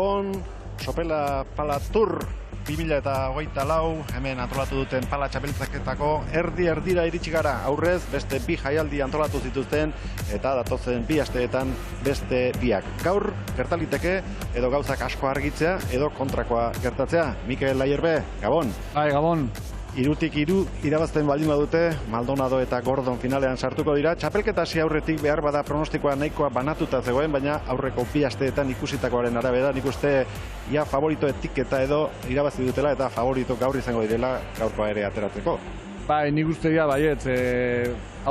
Gabon, Sopela Pala Tour 2024, hemen antolatu duten pala txapelketaketako erdira iritsi gara. Aurrez, beste bi jaialdi antolatu zituzten eta datozen bi asteetan beste biak. Gaur, gertaliteke edo gauzak asko argitzea edo kontrakoa gertatzea. Mikel Laierbe, Gabon. Bai, Gabon. 3-3 irabazten baldin badute, Maldonado eta Gordon finalean sartuko dira. Txapelketa hasi aurretik behar bada pronostikoa nahikoa banatuta zegoen, baina aurreko bi asteetan ikusitakoaren arabera, nik uste ia favorito etiketa edo irabazi dutela eta favorito gaur izango direla gaurkoa ere ateratzeko. Bai, nik uste dira baiet,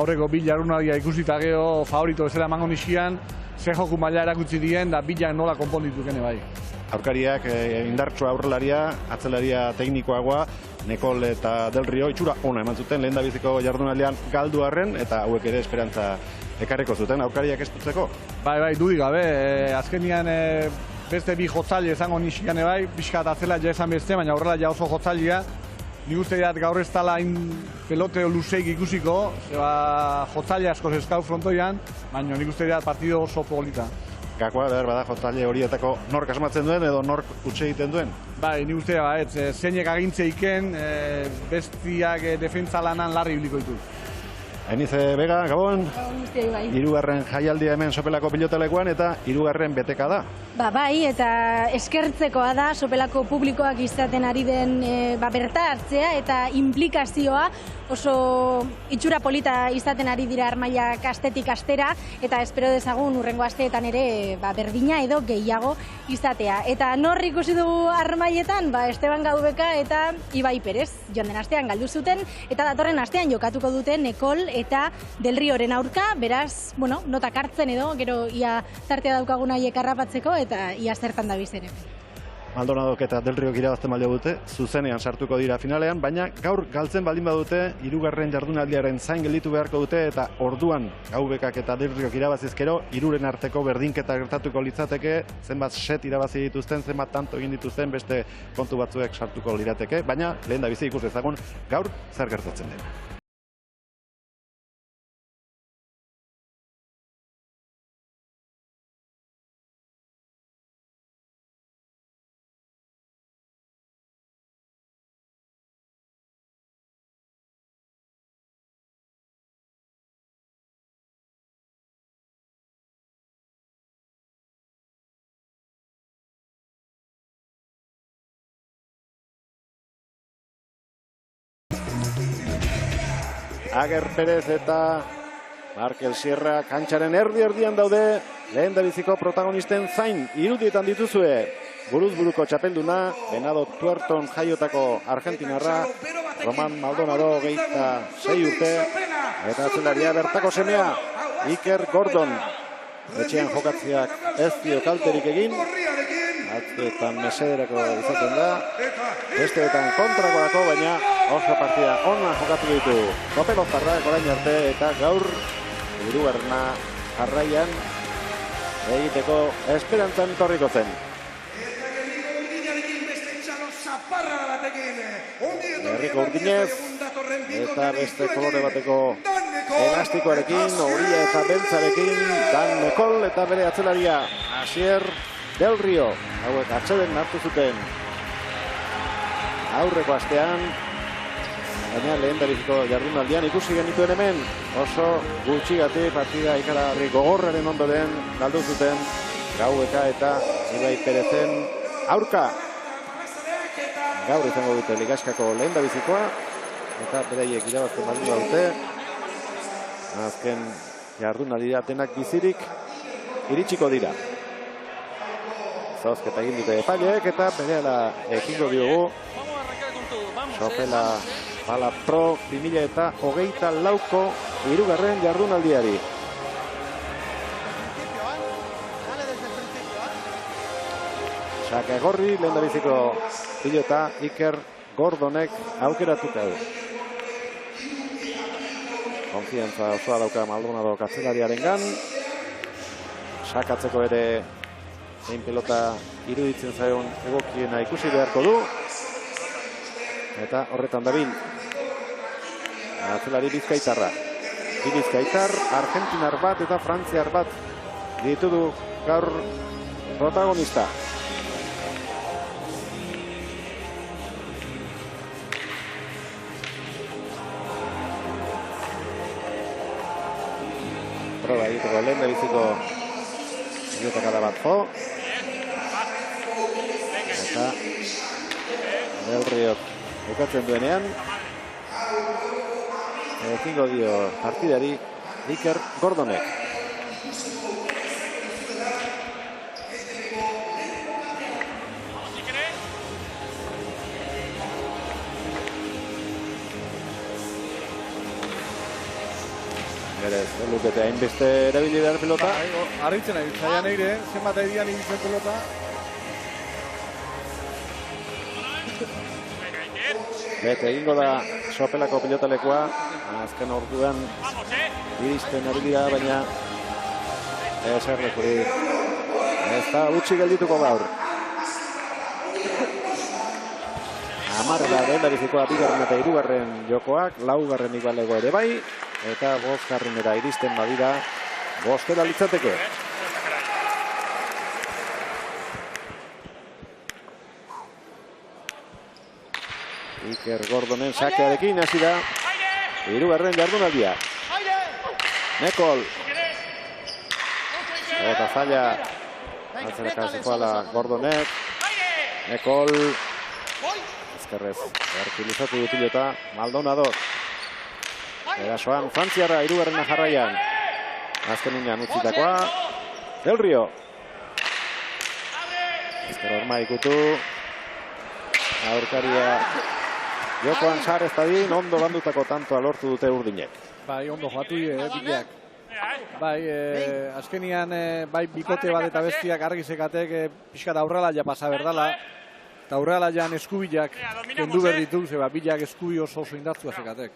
aurreko bi jardunaldia ikusita gero favorito bezala emango nixian, ze joku maila erakutsi dien da bila nola konponditukene bai. Aurkariak indartsua aurrelaria, atzelaria teknikoagoa, Nekol eta Del Rio itxura ona eman zuten lehen da biziko jardunaldian galdu arren eta hauek ere esperantza ekarreko zuten aurkariak esputzeko. Bai, dudik gabe, azkenian beste bi jotzaile izango nixian bai, pixkat atzelaia esan beste, baina horrela ja oso jotzailea. Nik uste dut gaur ez tala pelote luzeik ikusiko, zeba jotzaile asko zeskau frontoian, baina nik uste dut partido oso polita. Gakoa, behar bada, jotzaile horietako nork asmatzen duen edo nork utxe egiten duen? Bai, nik uste dut, zeinek agintzeiken bestiak defentsa lanan larri ibiliko ditu. Enize Vega, Gabon. Gabon guztioi bai. 3. jaialdia hemen Sopelako pilotalekuan eta 3. beteka da. Bai, eta eskertzekoa da Sopelako publikoak izaten ari den berta hartzea eta implikazioa oso itxura polita izaten ari dira armailak astetik astera eta espero dezagun urrengo asteetan ere berdina edo gehiago izatea. Eta nor ikusi dugu armailetan? Esteban Gaubeka eta Ibai Perez. Joan den astean galdu zuten eta datorren astean jokatuko duten Nekol eta Del Rioren aurka, beraz, notak hartzen edo, gero ia tartea daukagun haiek harrapatzeko eta ia zertan dabiz ere. Maldonadok eta Del Riok irabazten balio dute, zuzenean sartuko dira finalean, baina gaur galtzen baldin badute, 3. jardunaldiaren zain gelditu beharko dute eta orduan Gaubekak eta Del Riok irabazizkero, 3 arteko berdinketa gertatuko litzateke, zenbat set irabazi dituzten, zenbat tanto egin dituzten, beste kontu batzuek sartuko lirateke, baina lehen da bizi ikus dezagun gaur zer gertatzen den. Ager Perez eta Markel Sierra kantxaren erdian daude, lehen da biziko protagonisten zain irudietan dituzue. Buruz-buruko txapelduna, Venado Tuerton jaiotako argentinarra, Roman Maldonado 26 urte, eta atzelaria bertako semea, Iker Gordon. Etxean jokatziak ez dio kalterik egin, atzetan mesederako izaten da, besteetan kontrakoako, baina oso partida onan jokatu ditu. Sopeloztarrak orain arte eta gaur 3. jarraian egiteko esperantzan torriko zen. Herriko Urdinez eta beste kolore bateko elastikoarekin, horia eta beltzarekin, Dan Nekol eta bere atzelaria Asier Del Rio. Hauek atseden hartu zuten aurreko astean, baina lehen dabiziko jardunaldian ikusi genituen hemen oso gutxigati partida ikaragarri gogorraren ondoren galdu zuten Gaubeka eta Ibai Perezen aurka. Gaur izango dute ligaskako lehen dabizikoa eta beraiek irabazten baldin badute azken jardunaldia denak bizirik iritsiko dira. Zozketa egin dute epaileek eta berehala ekingo diogu Sopela Pala Pro 2024ko 3. jardunaldiari. Saka Gorri, lehen da biziko pilota Iker Gordonek aukeratuta du. Konfiantza osoa dauka Maldonado atzelariarengan. Sakatzeko ere zein pelota iruditzen zaion egokiena ikusi beharko du. Eta horretan dabil atzelari bizkaitarra. Bi bizkaitar, argentinar bat eta frantziar bat ditudu gaur protagonista. proba egiteko lehen biziko pilotakada bat jo. Eta Del Riok bukatzen duenean ekingo dio partidari Iker Gordonek. Berez, lukete hainbeste erabili behar pilota. Arritzen ari, zaian eire, zenbat edian ibiltzen pelota. Bete egingo da sopelako pilotalekua. Azken orduan iristen ari dira, baina eserlekurik ez da utzi geldituko gaur. Hamarrela lehendabizikoa bigarren eta hirugarren jokoak, laugarren ibalego ere bai, eta bosgarrenera iristen badira, bostera litzateke. Iker Gordonen sakearekin hasi da hirugarren jardunaldia. Nekol. Eta falla. Atzeraka zijoala Gordonek. Nekol. Ezkerrez. Ertilizatu du pilota. Maldonado. Erasoan Frantziarra hirugarrena jarraian. Azken unean utzitakoa. Del Rio. Ezker horma ikutu. Aurkaria jokoan sar ez dadin, ondo bandutako tantoa lortu dute urdinek. Bai, ondo joatu bideak. Bai, azkenian bai bikote bat eta bestiak argi zekatek pixka da aurrela ja pasa berdala. Eta aurrela jan eskubilak kendu berditu, zeba bilak eskubi oso indartzua zekatek.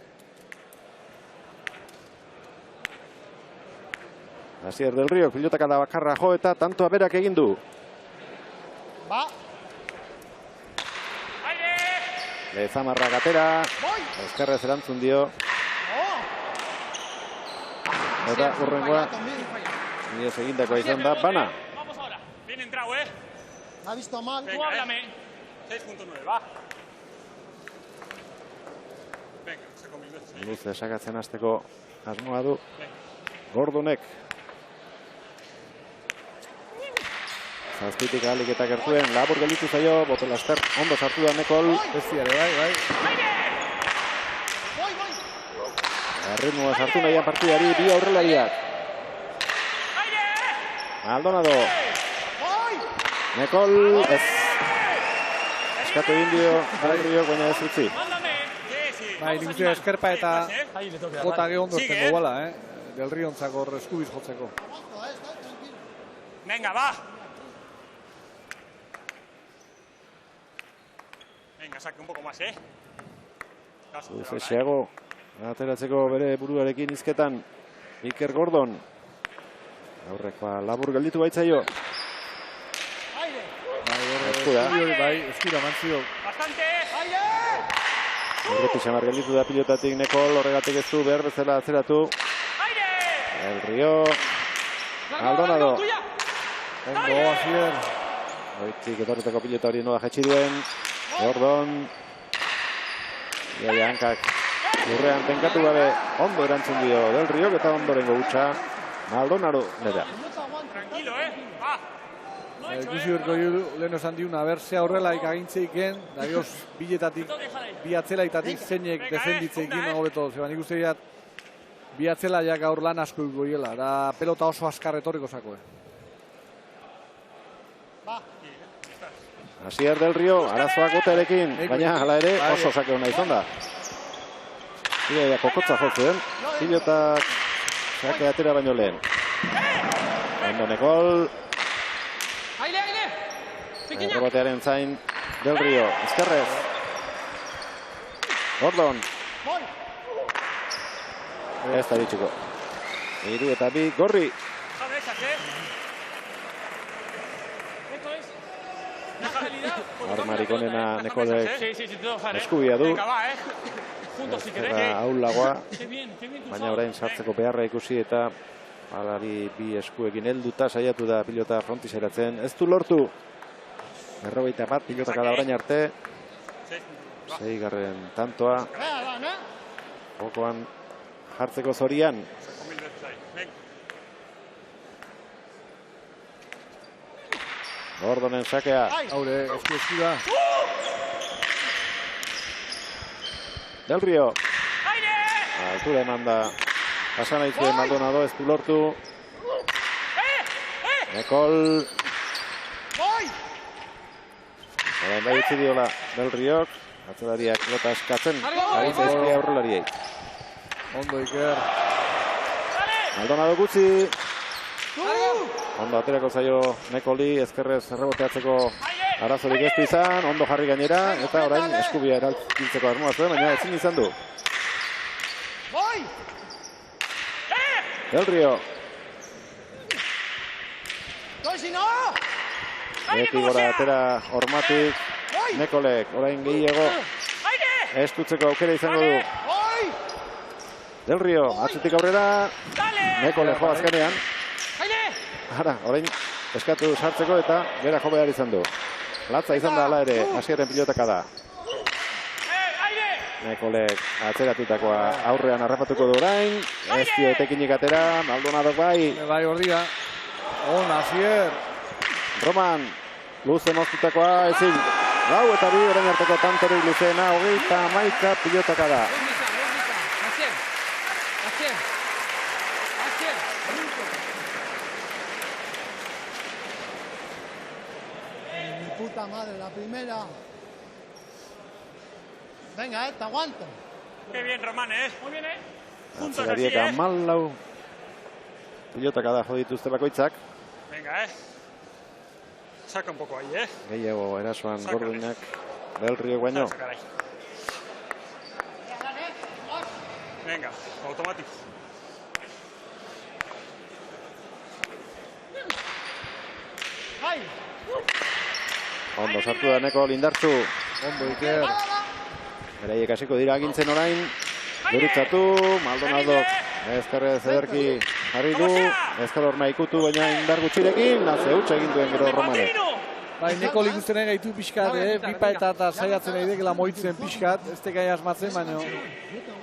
Asier Del Rio, pilotaka da bakarra jo eta tantoa berak egin du. Lezamarra gatera, ezkerrez erantzun dio. Eta urrengoa, niez egindakoa izan da, bana. Ha visto mal. Tú háblame. 6.9, va. Venga, saco mil veces. Luze sakatzen hasteko asmoa du Gordonek. Zazpitik ahalik eta gertuen, labur gelditu zaio, boto laster, ondo sartu da Nekol. Bestiare, bai. Erritmoa sartu nahian partidari, bi aurrelariak. Maldonado. Nekol, ez. Eskatu egin dio, Del Rio, baina ez utzi. Bai, nik uste eskerpa eta jota ge ondo ezten goguala, Del Rio ontzako eskubiz jotzeko. Venga, va. Venga, saque un poco más, Zesiago, ateratzeko bere buruarekin izketan Iker Gordon. Aurrekoa labur gelditu baitzaio. Bai, eskura mantzio. Horretik xamar gelditu da pilotatik Nekol, horregatik ez du behar bezala atzeratu. Del Rio. Maldonado. Ondo, Asier. Hoitik etorretako pilota hori nola jetxi duen. Gordon. Iaia hankak lurrean tenkatu gabe ondo erantzun dio Del Rio eta ondorengo gutxa Maldonado nera. Tranquilo, va. Ikusi berko lehen esan diuna, berzea horrelaik agintzeiken, da gioz biletatik, bi atzelaitatik zeinek defenditzeikin nago beto. Zeba nik uste diat, bi atzelaiak gaur lan asko goiela, da pelota oso askar etorriko zako. Asier Del Rio, arazoak gotearekin, baina hala ere oso sake hona izan da. Ia kokotza jotzuen, pilotak sake atera baino lehen. Ondo Nekol. Errobatearen zain Del Rio, ezkerrez. Gordon. Ez da bitxuko. Hiru eta bi, Gorri. Armarik onena Nekolek eskubia du. Ezkerra aulagoa, baina orain sartzeko beharra ikusi eta alari bi eskuekin helduta saiatu da pilota frontizeratzen. Ez du lortu. 41 pilotak da orain arte. 6. tantoa. Jokoan jartzeko zorian. Gordonen sakea. Haure, esku da. Del Rio. Altura eman da. Pasan aizue Maldonado ez du lortu. Nekol. Orain bai utzi diola Del Riok. Atzelariak lota eskatzen. Ari zaizki aurrelariei. Ondo Iker. Maldonado gutxi. Ondo aterako zaio Nekoli, ezkerrez erreboteatzeko arazorik ez du izan, ondo jarri gainera, eta orain eskubia eraltziltzeko armoa zuen, baina ezin izan du. Del Rio. Beti gora atera Hormatik, Nekolek, orain gehiago estutzeko aukera izango du. Del Rio, atzetik aurrera, Nekole jo azkenean. Ara, orain eskatu sartzeko eta bera jo behar izan du. Latza izan da ala ere, hasierren pilotaka da. Nekolek atzeratutakoa aurrean harrapatuko du orain. Ez dio etekinik atera, Maldonadok bai. Bai ordia. On, Asier. Roman, luze moztutakoa ezin. Gau eta bi orain arteko tantorik luzeena, 31 pilotaka da. Puta madre, la primera. Venga, te aguanto. Qué bien, Román, muy bien, Juntos así, Atzelariek 14 pilotaka da jo dituzte bakoitzak. Venga, Saca un poco ahí, Gehiago erasoan Sácale. Gordinak Del Rio baino. Sacar ahí. Venga, automático. Ondo sartu da Nekol indartzu. Ondo Iker. Beraiek hasiko dira agintzen orain. Gurutzatu, Maldonadok ezkerrez ederki jarri du. Ezker horma ikutu baina indar gutxirekin. Naze hutsa egin duen gero Romanek. Bai, Nekol ikusten gaitu pixkat, pipa eta saiatzen egidekela moitzen pixkat, ez tekai asmatzen, baina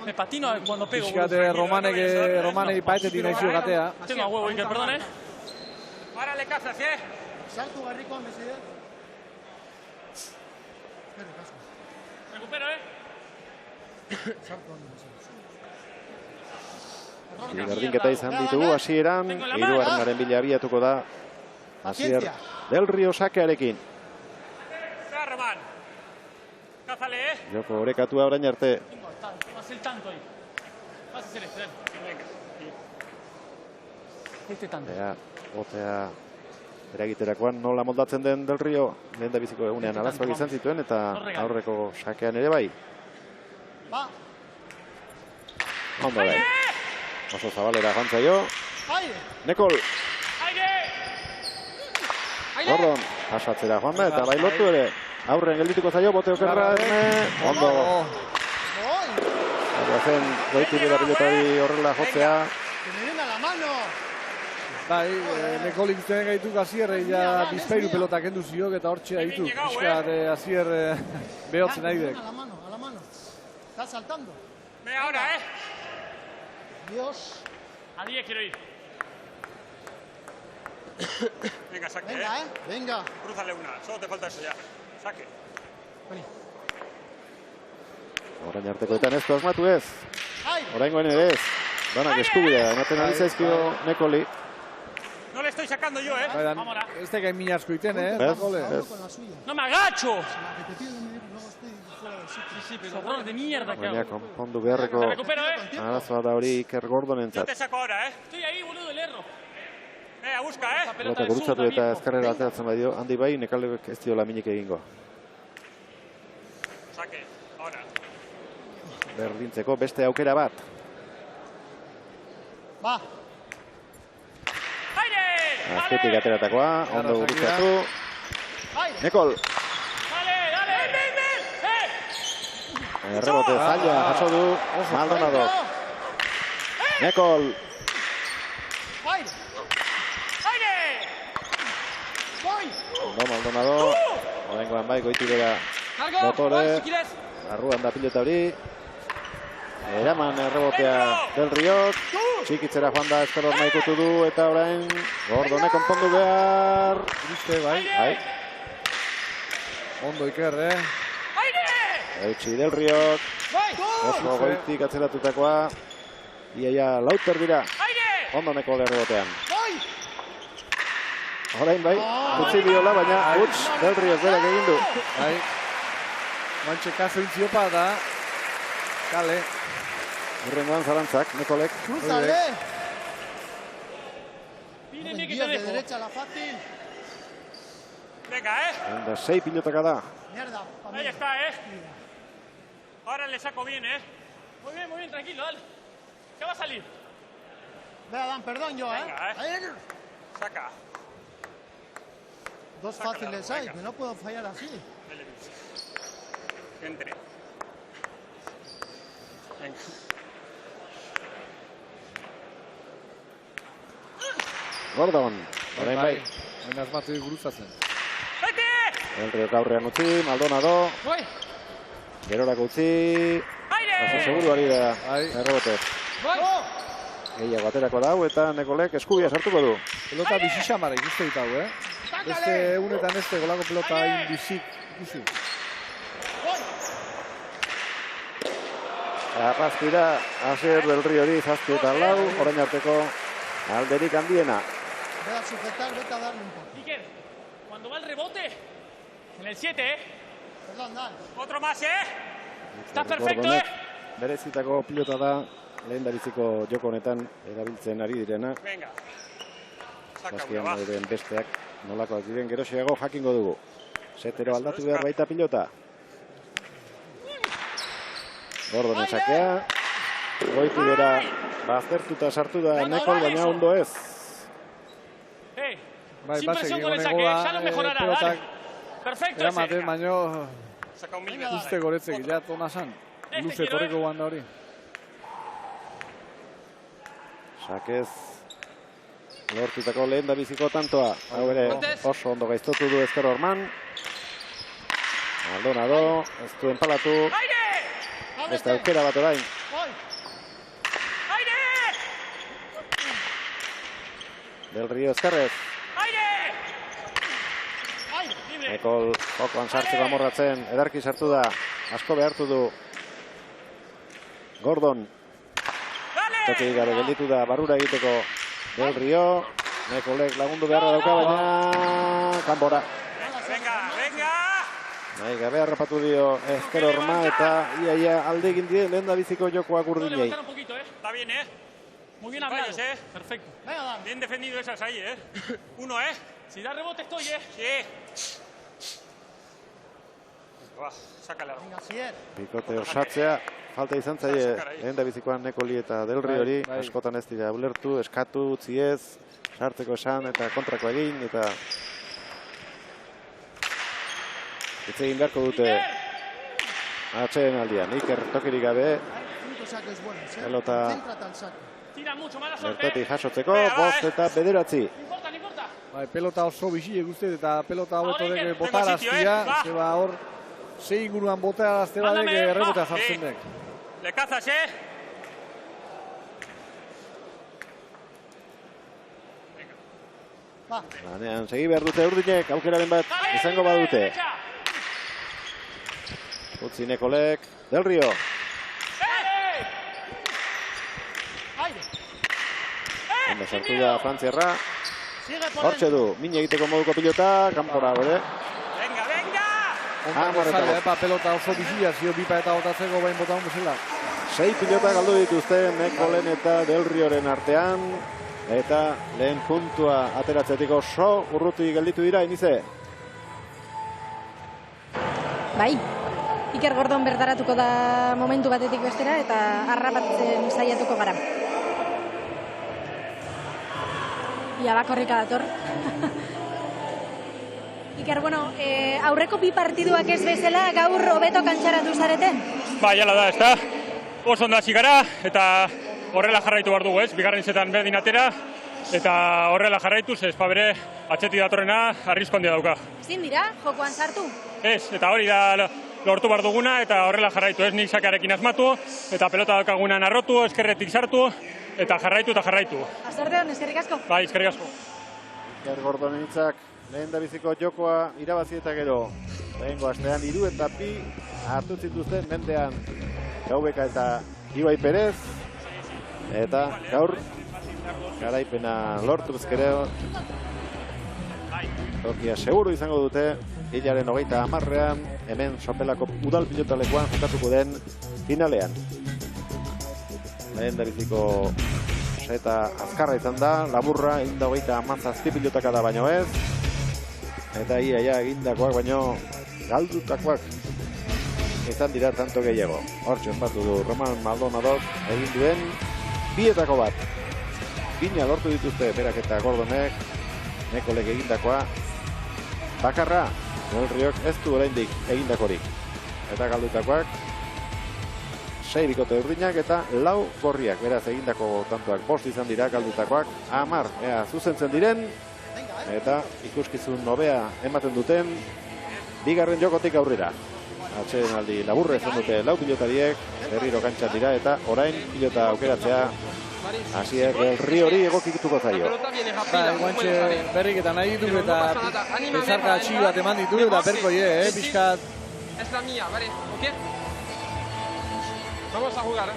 Me patino cuando pego. pixkat Romanei paetetik nahi zio gatea. Tengo a huevo, Iker, perdón, Párale, Casas, Sartu garrikoa, meside. Recupero, Berdinketa izan ditugu hasieran, hirugarrenaren bila abiatuko da Asier Del Rio sakearekin. Va, Román. Cázale, Joko orekatua orain arte. Haz el tanto ahí. Vas a hacer este. Venga. Este tanto. Ea, botea eragiterakoan nola moldatzen den Del Rio. Lehen da biziko egunean arazoak izan zituen eta aurreko sakean ere bai. Va. Ondo bai. Oso zabalera joan zaio. Nekol. Gordon, pasatzera joan da eta bai lortu ere. Aurren geldituko zaio, bote okerra. Ondo. Zen, goitu bera pilotari horrela jotzea. Que me den a la mano. Bai, Nekol ikusten gaitu Asierrei ja bizpairu pelota kendu ziok eta hortxe ditu. Pixkat Asier behotzen nahi dek. A la mano, a la mano. Está saltando. Ve ahora, Dios. A 10 quiero ir. Venga, saque, Venga, venga. Crúzale una, solo te falta eso ya. Saque. Orain artekoetan ez du asmatu ez. Oraingoen ere ez. Danak eskubidea, ematen ari zaizkio Nekoli. No le estoy sacando yo, Baina, ez tekai min asko iten, Ez, Nekole? ez. Con la suya. ¡No me agacho! La que te pido me dijo, luego estoy fuera del sitio. Sí, pero error de mierda que Baina hago. konpondu beharreko Me recupero, arazoa da hori Iker Yo Gordonentzat. te saco ahora, Estoy ahí, boludo, el erro. Venga, busca, La pelota Pelota del gurutzatu zurda, eta viejo. ezkerrera ateratzen badio, handi bai, Nekalek ez diola minik egingo. Saque, ahora. Berdintzeko beste aukera bat. Va. Azketik ateratakoa, ondo gurutzatu. Nekol, Dale, dale, ven. errebote zaila jaso du Maldonado. Nekol, ondo Maldonado. Oraingoan bai, goiti bera Cargo, Dotore. Juan, si quieres. Arruan da pilota hori. Eraman errebotea Del Riok. Txikitzera joan da Esker Orma ikutu du eta orain Gordone konpondu behar. Iriste, bai. Bai. Ondo Iker, Eutsi Del Riok. Oso goitik atzeratutakoa. Iaia lauter dira. Ondoneko errebotean. Orain bai, utzi diola, baina utz Del Riok berak egin du. Bai. Mantxe kaso intziopa da. Kale. Urrengoan zalantzak, Nekolek. ¡Crúzale! Pídeme que te Dios, de dejo. derecha la fácil. Venga, Enda 6 pilotaka da. Mierda. Ahí está, Ahora le saco bien, Muy bien, tranquilo, dale. ¿Qué va a salir? Vea, Dan, perdón yo, Venga, Ahí. saca. Dos Sácala, fáciles hay, venga. que no puedo fallar así. Dale, Luis. Que entre. Venga. Gordon. Orain bai. Orain asmatu guruzatzen. ¡Vete! Del Riok aurrean utzi, Maldonado. Voy. Gerorako utzi. Oso ¡Aire! seguru ari da. Bai. Errebotez. Voy. Gehiago aterako dau eta Nekolek eskubia sartuko du. Pelota bizi xamara ikuste ditago, Beste egunetan ez golako pelota hain bizik ikusi. Arrazpira, Asier Del Riori, 7 eta 4, orain arteko alderik handiena. Voy a sujetar, vete a darle un poco. Iker, cuando va el rebote, en el 7, Perdón, Dan. Otro más, Estás perfecto, Gordonek berezitako pilota da, lehendabiziko joko honetan erabiltzen ari direna. Venga. Saca una, Zazkian va. dauden besteak nolakoak diren geroxeago jakingo dugu. Setero aldatu behar baita pilota. Gordonen sakea. Goiti bera baztertuta sartu da Nekol, baina ondo ez. Bai, sin basek presión con el egongo saque, da, ya lo mejorará, pelotak dale. Perfecto eramaten, ese. baino Saca un mil Venga, veces. uste goretzek, ja tona san. Luze quiero, torreko guan da hori. Sakez lortutako lehendabiziko tantoa. Hau ere oso ondo gaiztotu du Esker Orman. Maldonado, ez du enpalatu. ¡Aire! Beste aukera bat orain. Voy. ¡Aire! Del Rio Ezkerrez. ¡Aire! Ay, Libre. Nekol jokoan sartzeko amorratzen. Edarki sartu da. Asko behartu du. Gordon. Toki gabe gelditu da barrura egiteko Del Rio. Nekolek lagundu beharra dauka, baina kanbora. Venga, venga. Nahi gabe harrapatu dio Esker Orma eta iaia alde egin die lehendabiziko jokoak Puedo urdinei. levantar un poquito, Está bien, Muy bien Sin hablado. fallos, Perfecto. venga, Dan. Bien defendido esas ahí, Uno, Si da rebote estoy, Sí. Va, sácala. Venga, Sier. Bikote osatzea, falta izan zaie lehendabizikoan Nekoli eta Del Riori. Bai. Askotan ez dira ulertu, eskatu, utzi ez, sartzeko esan eta kontrako egin eta hitz egin beharko dute atxeen aldian. Iker tokirik gabe, 5 saques buenos, Pelota. Concéntrate al saque. Tira mucho, mala suerte. bertatik jasotzeko, 5 eta 9. No importa, no importa. Bai, pelota oso bizi guzti eta pelota hobeto Ahora, deke Iker, botaraztia, va. zeba hor sei inguruan botarazte badek Mándame, errebotea va. sartzen dek. Le cazas, Va. Lanean segi behar dute urdinek, aukeraren bat Dale, izango badute. derecha. Utzi Nekolek, Del Rio. ¡Eh! Aire. Ondo sartu da Frantziarra. Sigue por Hortxe dentro. du, min egiteko moduko pilota, kanpora gode. Venga, venga. Hamarretako. Epa, pelota oso bizia, zio bipa eta botatzeko bain botan bezala. 6 pilota galdu dituzte Nekolen eta Del Rioren artean. Eta lehen puntua ateratzetik oso urruti gelditu dira, inize. Bai, Iker Gordon bertaratuko da momentu batetik bestera eta harrapatzen saiatuko gara. Ia bakorrika dator. Iker, bueno, aurreko bi partiduak ez bezala gaur hobeto kantxaratu zarete? Ba, jala da, ezta? Oso ondo hasi gara, eta horrela jarraitu behar dugu, ez? Bigarren zetan berdin atera, eta horrela jarraituz, ez, bere atxetik datorrena arrisko handia dauka. Ezin dira, jokoan sartu? Ez, eta hori da lortu behar duguna eta horrela jarraitu, ez nik sakearekin asmatu eta pelota daukagunan arrotu, eskerretik sartu eta jarraitu. Azarte hon, eskerrik asko. Bai, eskerrik asko. Iker Gordonen hitzak lehen da biziko jokoa irabazi eta gero. Lehengo astean 3 eta 2 hartu zituzten mendean Gaubeka eta Ibai Perez. Eta gaur garaipena lortu ezkero. Tokia seguru izango dute, hilaren 30ean, hemen Sopelako udal pilotalekuan jokatuko den finalean. Lehen da biziko seta azkarra izan da, laburra, inda 37 pilotaka da baino ez. Eta ia egindakoak baino galdutakoak izan dira tanto gehiago. Hortxe ospatu du Roman Maldonadok egin duen bietako bat. Bina lortu dituzte berak eta Gordonek, Nekolek egindakoa. Bakarra, Del Riok ez du oraindik egindakorik. Eta galdutakoak 6 bikote urdinak eta 4 gorriak. Beraz egindako tantoak 5 izan dira, galdutakoak 10. Ea zuzentzen diren eta ikuskizun nobea ematen duten bigarren jokotik aurrera. Atxeden aldi laburre izan dute 4 pilotariek, berriro kantxan dira eta orain pilota aukeratzea hasiek Del Riori egokituko zaio. Guantxe berrik eta nahi ditu eta bezarka txiki bat eman ditu eta berkoie, pixkat. Es la mía, ¿vale? ¿Ok? Vamos a jugar,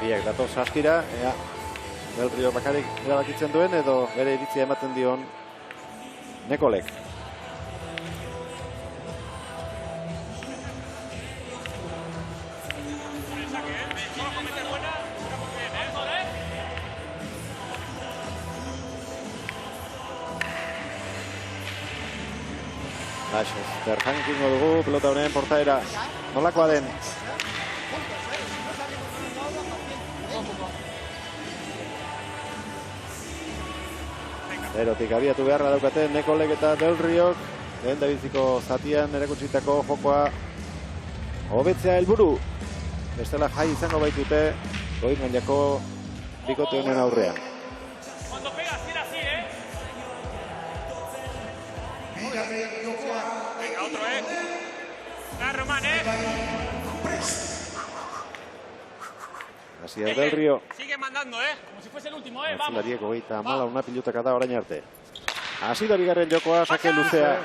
Biak datoz askira, ea Del Rio bakarik erabakitzen duen edo bere iritzia ematen dion Nekolek. Berjankingo dugu pelota honen portaera. Nolakoa den? Erotik abiatu beharra daukaten Nekolek eta Del Riok. Lehen da biziko zatian erakutsitako jokoa hobetzea helburu. Bestela jai izango baitute goi mailako bikote honen aurrean. Cuando pegas, tira así, Venga, otro, Román, Asier Del Rio. Sigue mandando, como si fuese el último, vamos. Zilariek 34 una pilotaka da orain arte. Hasi da bigarren jokoa, sake luzea.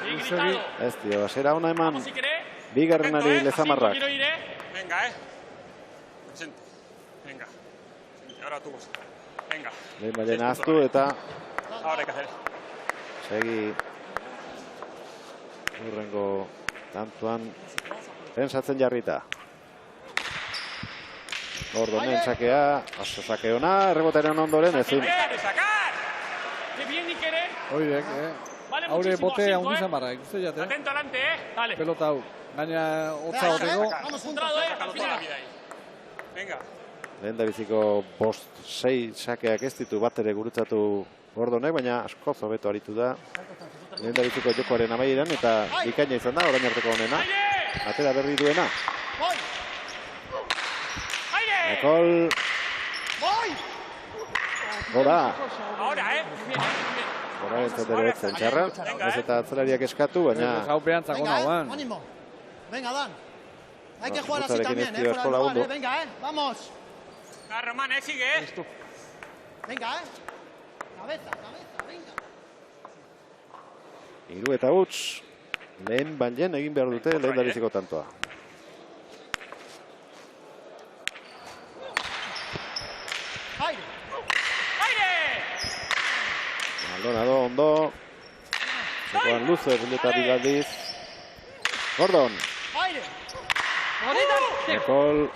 Ez dio, zera ona eman bigarrenari Lezamarrak. Venga, Presente. Venga. Ahora tú. Venga. Lehen bailen ahaztu eta Ahora hay que hacer. segi urrengo tantuan pensatzen jarrita. Gordonen sakea, oso sake ona, errebotaren ondoren ezin. ¡Qué bien, Iker! Oidek, haure bote handi zamarra, ikuste jate. Atento adelante, Dale. Pelota hau, gaina hotza hoteko. Vamos concentrado, al final. Venga. Lehen da biziko 5-6 sakeak ez ditu bat ere gurutzatu Gordonek, baina asko hobeto aritu da. Lehen da biziko jokoaren amaieran eta bikaina izan da, orain arteko honena. Atera berri duena. Nekol. Gora. Ahora, Gora ez dut ere etzen txarra. Ez eta atzelariak eskatu, baina Hau behantzako nagoan. ánimo. Venga, Dan. Hay que jugar así Gustarekin también, ez dio fuera eskola del lugar, ondo. Venga, vamos. Román, sigue, Venga, Cabeza, venga. 3 eta huts. Lehen bailen egin behar dute lehen da biziko tantoa. Aire. Maldonado ondo. Zekoan luze pilota bigaldiz. Gordon. Aire. Nekol.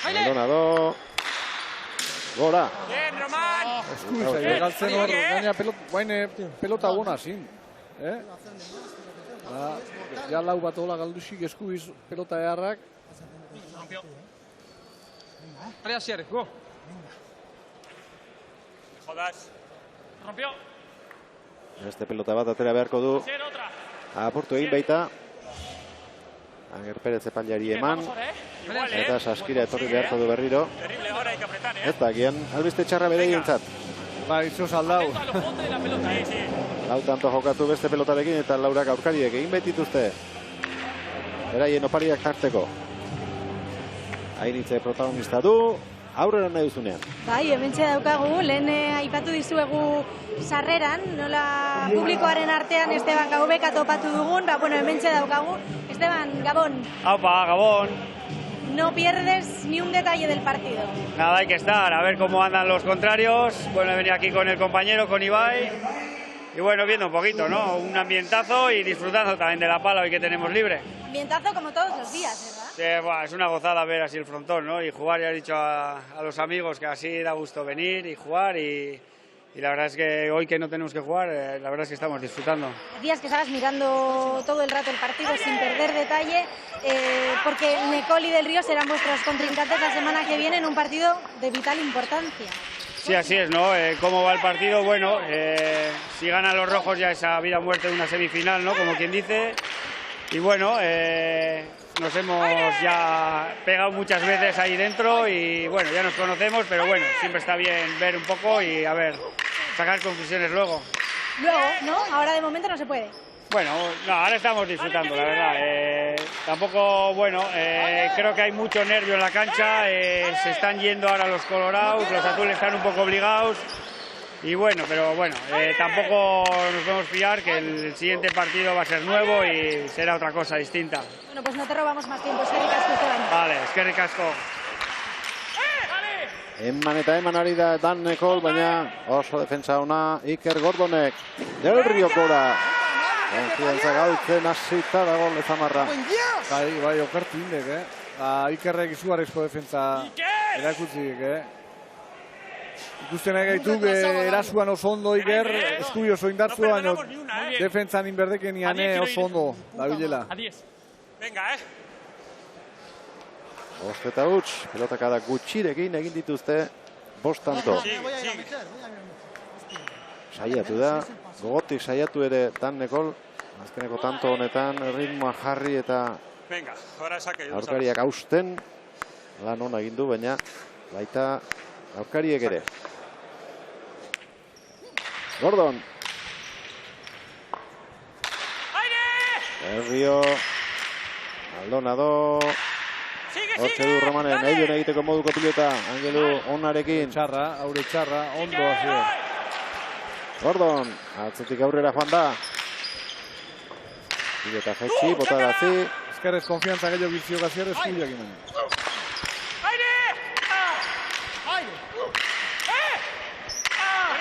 Maldonado. Gora. Bien, Román. Eskubiza, galtzen hor, gaina pelota bona zin. Ja lau bat hola galdusik eskubiz pelota eharrak. Vale, Asier, go. Jodas. Rompió. Beste pelota bat atera beharko du. Ser otra. Apurtu egin baita. Ager Perez epaileari eman. Eta saskira etorri beharko du berriro. Terrible, ahora hay que apretar, Ez da, gian albiste txarra bere gintzat. Bai, zo saldau. Atento a los botes de la pelota. Sí, sí. Lau tanto jokatu beste pelotarekin eta laurak aurkariek egin baitituzte. Beraien opariak tarteko. Ainitze protagonista du, aurrera nahi duzunean. Bai, hementxe daukagu, lehen aipatu dizuegu sarreran, nola publikoaren artean Esteban Gaubeka topatu dugun, bueno, hementxe daukagu. Esteban, Gabón, Aupa, Gabón. no pierdes ni un detalle del partido. Nada, hay que estar, a ver cómo andan los contrarios. Bueno, he venido aquí con el compañero, con Ibai. Y bueno, viendo un poquito, ¿no? Un ambientazo y disfrutando también de la pala hoy que tenemos libre. Ambientazo como todos los días, ¿verdad? Sí, es una gozada ver así el frontón, ¿no? Y jugar, ya he dicho a los amigos que así da gusto venir y jugar. Y la verdad es que hoy que no tenemos que jugar, la verdad es que estamos disfrutando. Decías que estabas mirando todo el rato el partido sin perder detalle, porque Necol y Del Río serán vuestros contrincantes la semana que viene en un partido de vital importancia. Sí, así es, ¿no? ¿Cómo va el partido? Bueno, si ganan los rojos ya es a vida o muerte de una semifinal, ¿no? Como quien dice. Y bueno, nos hemos ya pegado muchas veces ahí dentro y bueno, ya nos conocemos, pero bueno, siempre está bien ver un poco y a ver, sacar conclusiones luego. Luego, ¿no? Ahora de momento no se puede. Bueno, no, ahora estamos disfrutando, la verdad. Tampoco, bueno, creo que hay mucho nervio en la cancha, se están yendo ahora los colorados, los azules están un poco obligados. Y bueno, pero bueno, tampoco nos podemos fiar que el siguiente partido va a ser nuevo y será otra cosa distinta. Bueno, pues no te robamos más tiempo, eskerrik asko, Esteban. Vale, eskerrik asko. Eman eta eman ari da Dan Necol, baina oso defentsa ona Iker Gordonek. Del Rio gora. Konfiantza galtzen hasita dago Lezamarra. Bai, okertu indek, Ikerrek izugarrizko defentsa erakutzik, Ikusten nahi gaituk, erasuan oso ondo Iker, eskubi oso indartzua, baina defentzan inberdeken iane oso ondo, dabilela. Venga, Bost eta huts, pelotakada gutxirekin egin dituzte, bost tanto. Saiatu da, gogotik saiatu ere Dan Necol, azkeneko tanto honetan ritmoa jarri eta aurkariak hausten, lan hona egin du, baina baita aurkariek ere. Gordon. Del Rio. Maldonado. Hortxe du Romanen, eilen egiteko moduko pilota. Angelu onarekin. Aure txarra, ondo hasi. Gordon, atzetik aurrera joan da. Pilota jetxi, botarazi. Eskerrez konfiantza gehiago bizio gazier eskubiak imen.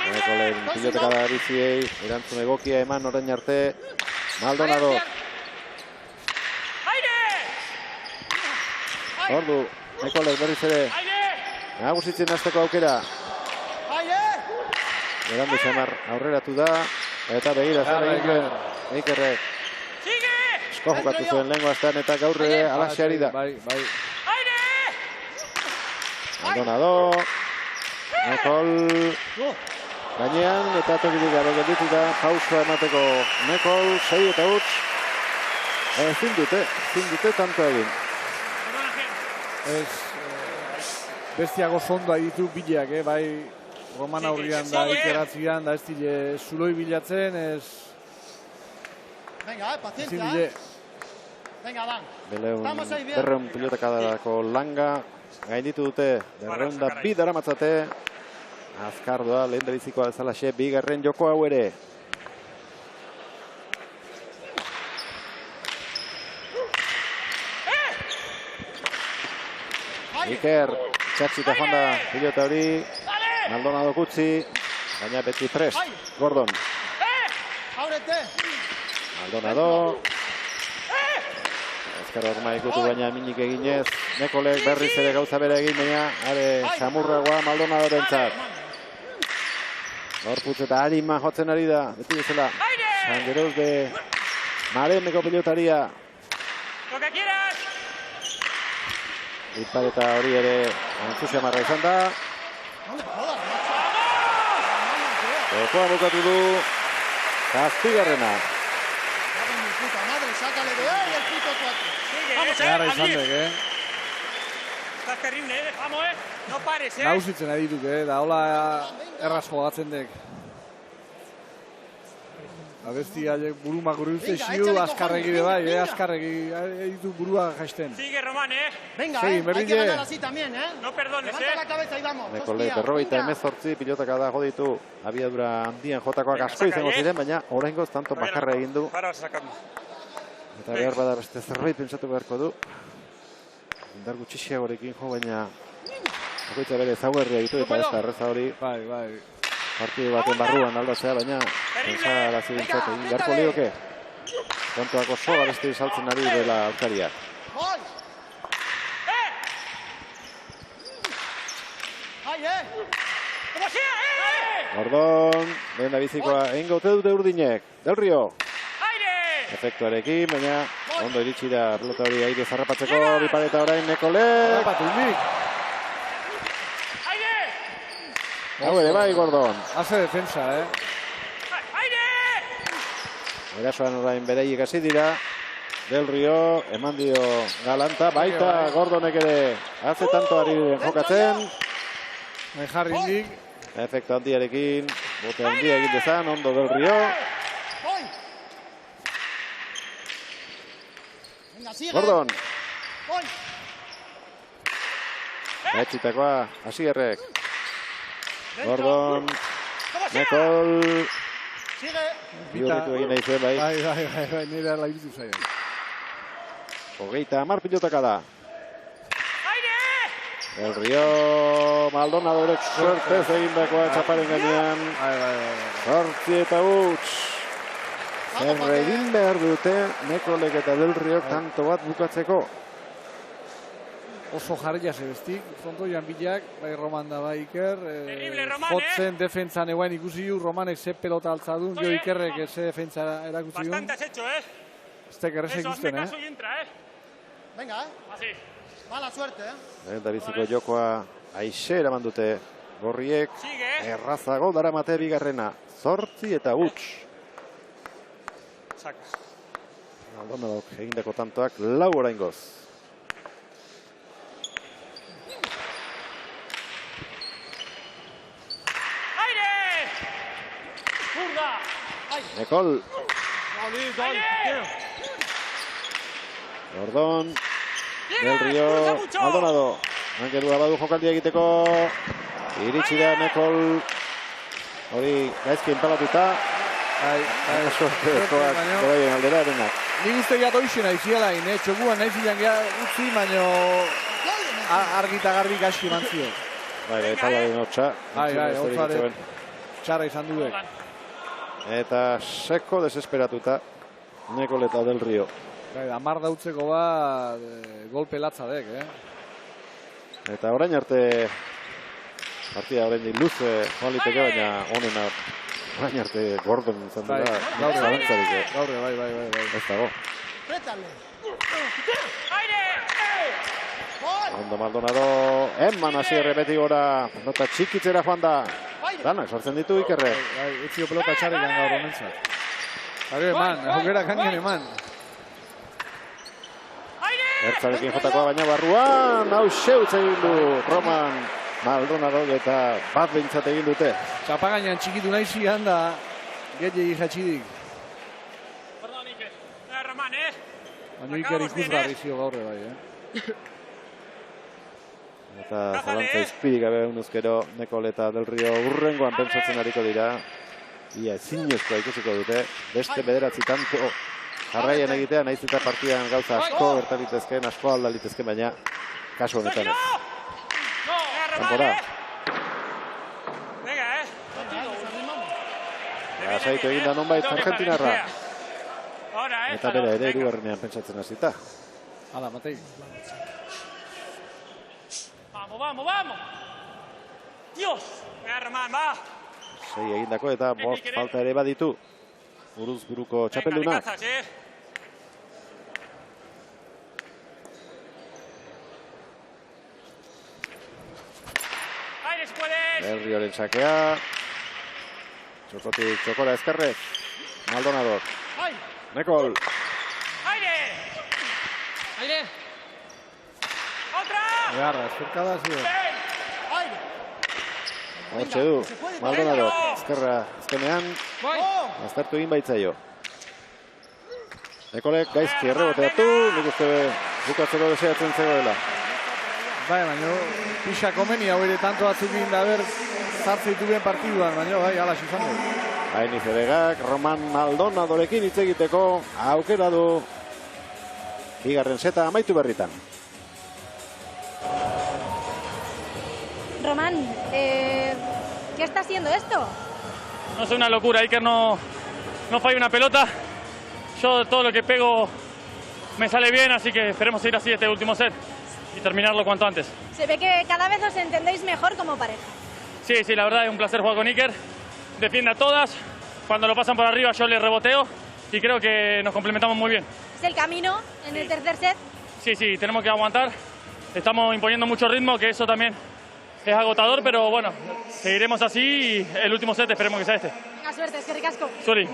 Necolen piloteka da biziei, erantzun egokia eman orain arte. Maldonado. Ordu, Necolek berriz ere. Nagusitzen hasteko aukera. Berandu Xamar aurreratu da. Eta begira zen egin Ikerrek. Esko jokatu zuen lehengo astean eta gaur ere alaxeari da. Bai. Maldonado. Necol. Gainean eta tokitik gabe gelditu da pausua emateko Necol, 6 eta huts. Ezin dute tanto egin. Bestiago zonda ditu bileak, bai Roman aurrian da ikeratzian, da ez dile zuloi bilatzen, ez... Venga, paciencia. Venga, Dan. Berreun pilotakadarako langa gainditu dute, berreun da bi daramatzate. Azkardoa, lehen delizikoa bezalaxe, bigarren joko hau ere. Iker, txatxita joan da pilota hori. Maldonado kutzi, baina beti prest. Gordon. Maldonado. Azkar horma ikutu baina minik eginez. Necolek berriz ere gauza bere egin, baina are xamurragoa Maldonado bentzat. Gorputz eta harima jotzen ari da, beti bezala. Sangeroz de Maremeko pilotaria. Ipar eta hori ere entusiamarra izan da. Jokoa bukatu du Zazpigarrena. Gara izan dek, Estás terrible, vamos, no pares, Nausitzen ari duk, da hola erraz jogatzen dek. Abesti buruma gure uste ziu, azkarregi be bai, azkarregi ditu burua jaisten. Sigue, Román, Venga, Sí, hay que Berrille. ganar así también, No perdones, Levanta la cabeza y vamos. Nekole Hostia, berrogeita venga. 18 pilotaka da ditu abiadura handien jotakoak asko izango ziren, baina oraingoz tanto bakarra egin du. Ahora vas a sacarlo. Eta behar bada beste zerbait pentsatu beharko du. Indar gutxiagorekin jo, baina bakoitza bere ezaugarria ditu eta ez da erreza hori Bai, bai. partidu baten barruan aldatzea, baina pentsarazi bintzat egin beharko lioke. Kontuak oso garesti saltzen ari dela aurkaria. Gol. ¡Ay, ¡Como sea, Gordon, lehen da bizikoa egin gaute dute urdinek. Del Rio. ¡Aire! Efektuarekin, baina ondo iritsi da pelota hori aire zarrapatzeko, bipareta orain Nekole. Zapatu indik. ¡Aire! Hau ere bai, Gordon. Haze defensa, ¡Aire! Erasoan orain bereiek hasi dira. Del Rio, eman dio galanta, baita Gordonek ere haze tanto ari jokatzen. Nahi jarri indik. Efektu handiarekin, bote handia egin dezan, ondo Del Rio. ¡Voy! Venga, sigue. Gordon, ¡Voy! etxitakoa, Asierrek. Gordon, Nekol, Sigue. bihurritu egin nahi zuen bai. Bai, nire ala iritu zaio. 30 pilotaka da. ¡Aire! Del Rio, Maldonadorek suertez egindakoa txaparen gainean. Zortzi eta huts. Zer egin behar dute Nekolek eta Del Rio tanto bat bukatzeko. Oso jarria zebestik, frontoian bilak, bai Roman da bai Iker. Terrible, Roman, Jotzen defentzan eguen ikusi du, Romanek ze pelota altzadun, jo Ikerrek ze defentza erakutsi duen. Bastante has hecho, Ez tek errez Eso, hazme ikusten, caso y entra, Venga, Así. mala suerte, Lehen da biziko jokoa aixe eraman dute gorriek. Sigue. Errazago daramate bigarrena. Zortzi eta huts. Saca. Maldonadok egindako tantoak lau oraingoz. ¡Aire! ¡Zurda! Nekol, ¡Aire! Gordon, Del ¡Llega! Rio, ¡Cruza mucho! Maldonado. Angelua badu jokaldia egiteko. Iritsi da Nekol. Hori gaizki enpalatuta. Sortekoak beraien aldera denak. Nik uste gehiago izena iziela hain, txokuan nahi zilean utzi, baino argita garbi gaxi mantzio. Bai, palaren hotxa. Bai, hotzaren txarra izan duek. Eta seko desesperatuta Nekol eta Del Rio. Bai, amar dautzeko ba golpe latzadek, Eta orain arte partida orain luze joan liteke, baina onena orain arte Gordon izan dira. Gaurre, bai. Ez dago. Préstale. ¡Aire! Ondo Maldonado, eman Asierre beti gora. Nota txikitzera joan da. Danak sortzen ditu Ikerrek. Bai, etzio pelota txarrekan gaur honentzat. Gari eman, jokera kanien eman. Ertzarekin jotakoa baina barruan, hau xeutz egin du Roman Maldonado eta bat behintzat egin dute. Txapagainan txikitu nahi zian da gehiagi jatxidik. Perdón, Iker. Román, Baina Iker ikusgarri zio gaurre bai, Eta zalantza izpirik gabe unuzkero Nekol eta Del Rio urrengoan pentsatzen ariko dira. Ia ezinezkoa ikusiko dute, beste bederatzi tanto jarraian egitea, nahiz eta partidan gauza asko gertalitezken, asko aldalitezken, baina kasu honetan ez. Kanpora. Venga, Saitu egin da nonbait Argentinarra. Ahora, Eta bere ere hirugarrenean pentsatzen hasita. Hala, Matei. Vamos. Dios. Venga, Román, va. 6 egindako eta 5 falta ere baditu. Buruz buruko txapeldunak. Del Rioren sakea. Txokotik txokora ezkerrek. Maldonado. Nekol. ¡Aire! Egarra, eskerkada zio. Aire. Hortxe du, Maldonado, ezkerra azkenean, aztertu egin baitzaio. Nekolek gaizki erreboteatu, nik uste bukatzeko deseatzen zegoela. Bai, baina pixa komeni hau ere tanto batzuk egin da ber zartze dituen partiduan, baina bai, ala izan du. Haini Zedegak, Roman Maldonadorekin hitz egiteko aukera du bigarren seta amaitu berritan. Román, ¿qué está haciendo esto? No es una locura, Iker no falla una pelota. Yo todo lo que pego me sale bien, así que esperemos seguir así este último set y terminarlo cuanto antes. Se ve que cada vez os entendéis mejor como pareja. Sí, la verdad es un placer jugar con Iker. Defiende a todas. Cuando lo pasan por arriba yo le reboteo y creo que nos complementamos muy bien. ¿Es el camino en el tercer set? Sí, tenemos que aguantar. Estamos imponiendo mucho ritmo, que eso también es agotador, pero bueno, seguiremos así y el último set esperemos que sea este. Venga, suerte, es que ricasco. Zuri.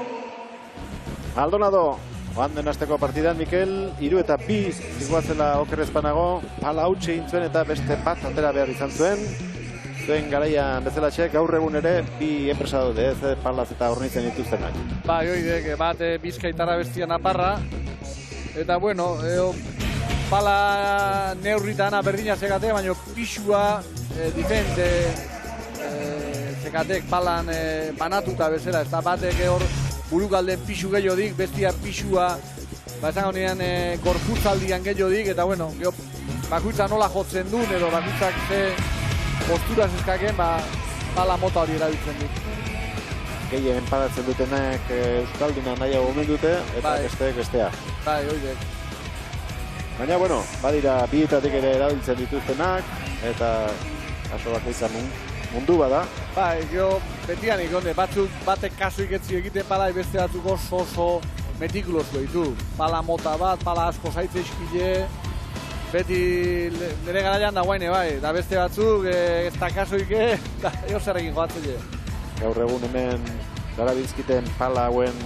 Maldonado, oan den asteko partidan, Mikel, 3-2 zigoatzela okerrezpanago, pala hautsi intzuen eta beste bat atera behar izan zuen. Zuen garaian bezalaxe, gaur egun ere, bi enpresa daude, ez palaz eta hornitzen dituztenak. Bai, oidek, bat Bizkaitarra bestia Naparra. Eta, bueno, pala neurritan berdina zekate, baina pixua diferente zekatek palan banatuta bezala. Ez da batek hor burukalden pixu gehiodik, bestia pixua, esango nirean gorputzaldian gehiodik, eta, bueno, bakuitza nola jotzen duen, edo bakuitzak ze postura zezkaken, pala mota hori erabiltzen dut. Gehien enpadatzen dutenak Euskalduna nahiago omen dute, eta besteek bestea. Bai, oidek. Baina, bueno, badira bietatik ere erabiltzen dituztenak, eta kaso bakoitza mundu bada. Bai, betian ikonde, batek kasuik etzi egiten pala, beste batzuk oso metikulosu ditu. Pala mota bat, pala asko zaitze eskile, beti nire garaian da guaine bai, da beste batzuk ez da kasuik eta zerrekin joatzen je. Gaur egun hemen darabiltzkiten pala hauen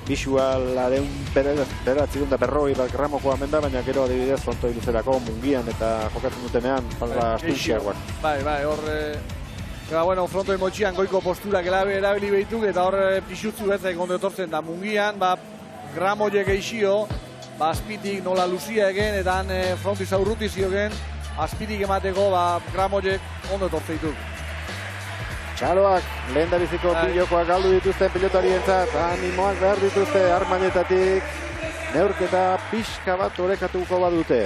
bisuala bederatzi da berroi bat gramokoa menda, baina gero adibidez frontoi luzerako mungian eta jokatzen dutenean pala astuntziagoak. Bai, hor bueno, frontoi motxian goiko posturak erabili behituk eta hor pixutzu betzak ondo etortzen da mungian, gramoiek eixio, azpitik nola luzia egen, eta frontiz aurruti ziogen, azpitik emateko gramoiek ondo etortzeituk. Txaloak, lehen da biziko pilokoak galdu dituzten pilotarientzat, animoak behar dituzte armainetatik, neurketa pixka bat orekatuko badute.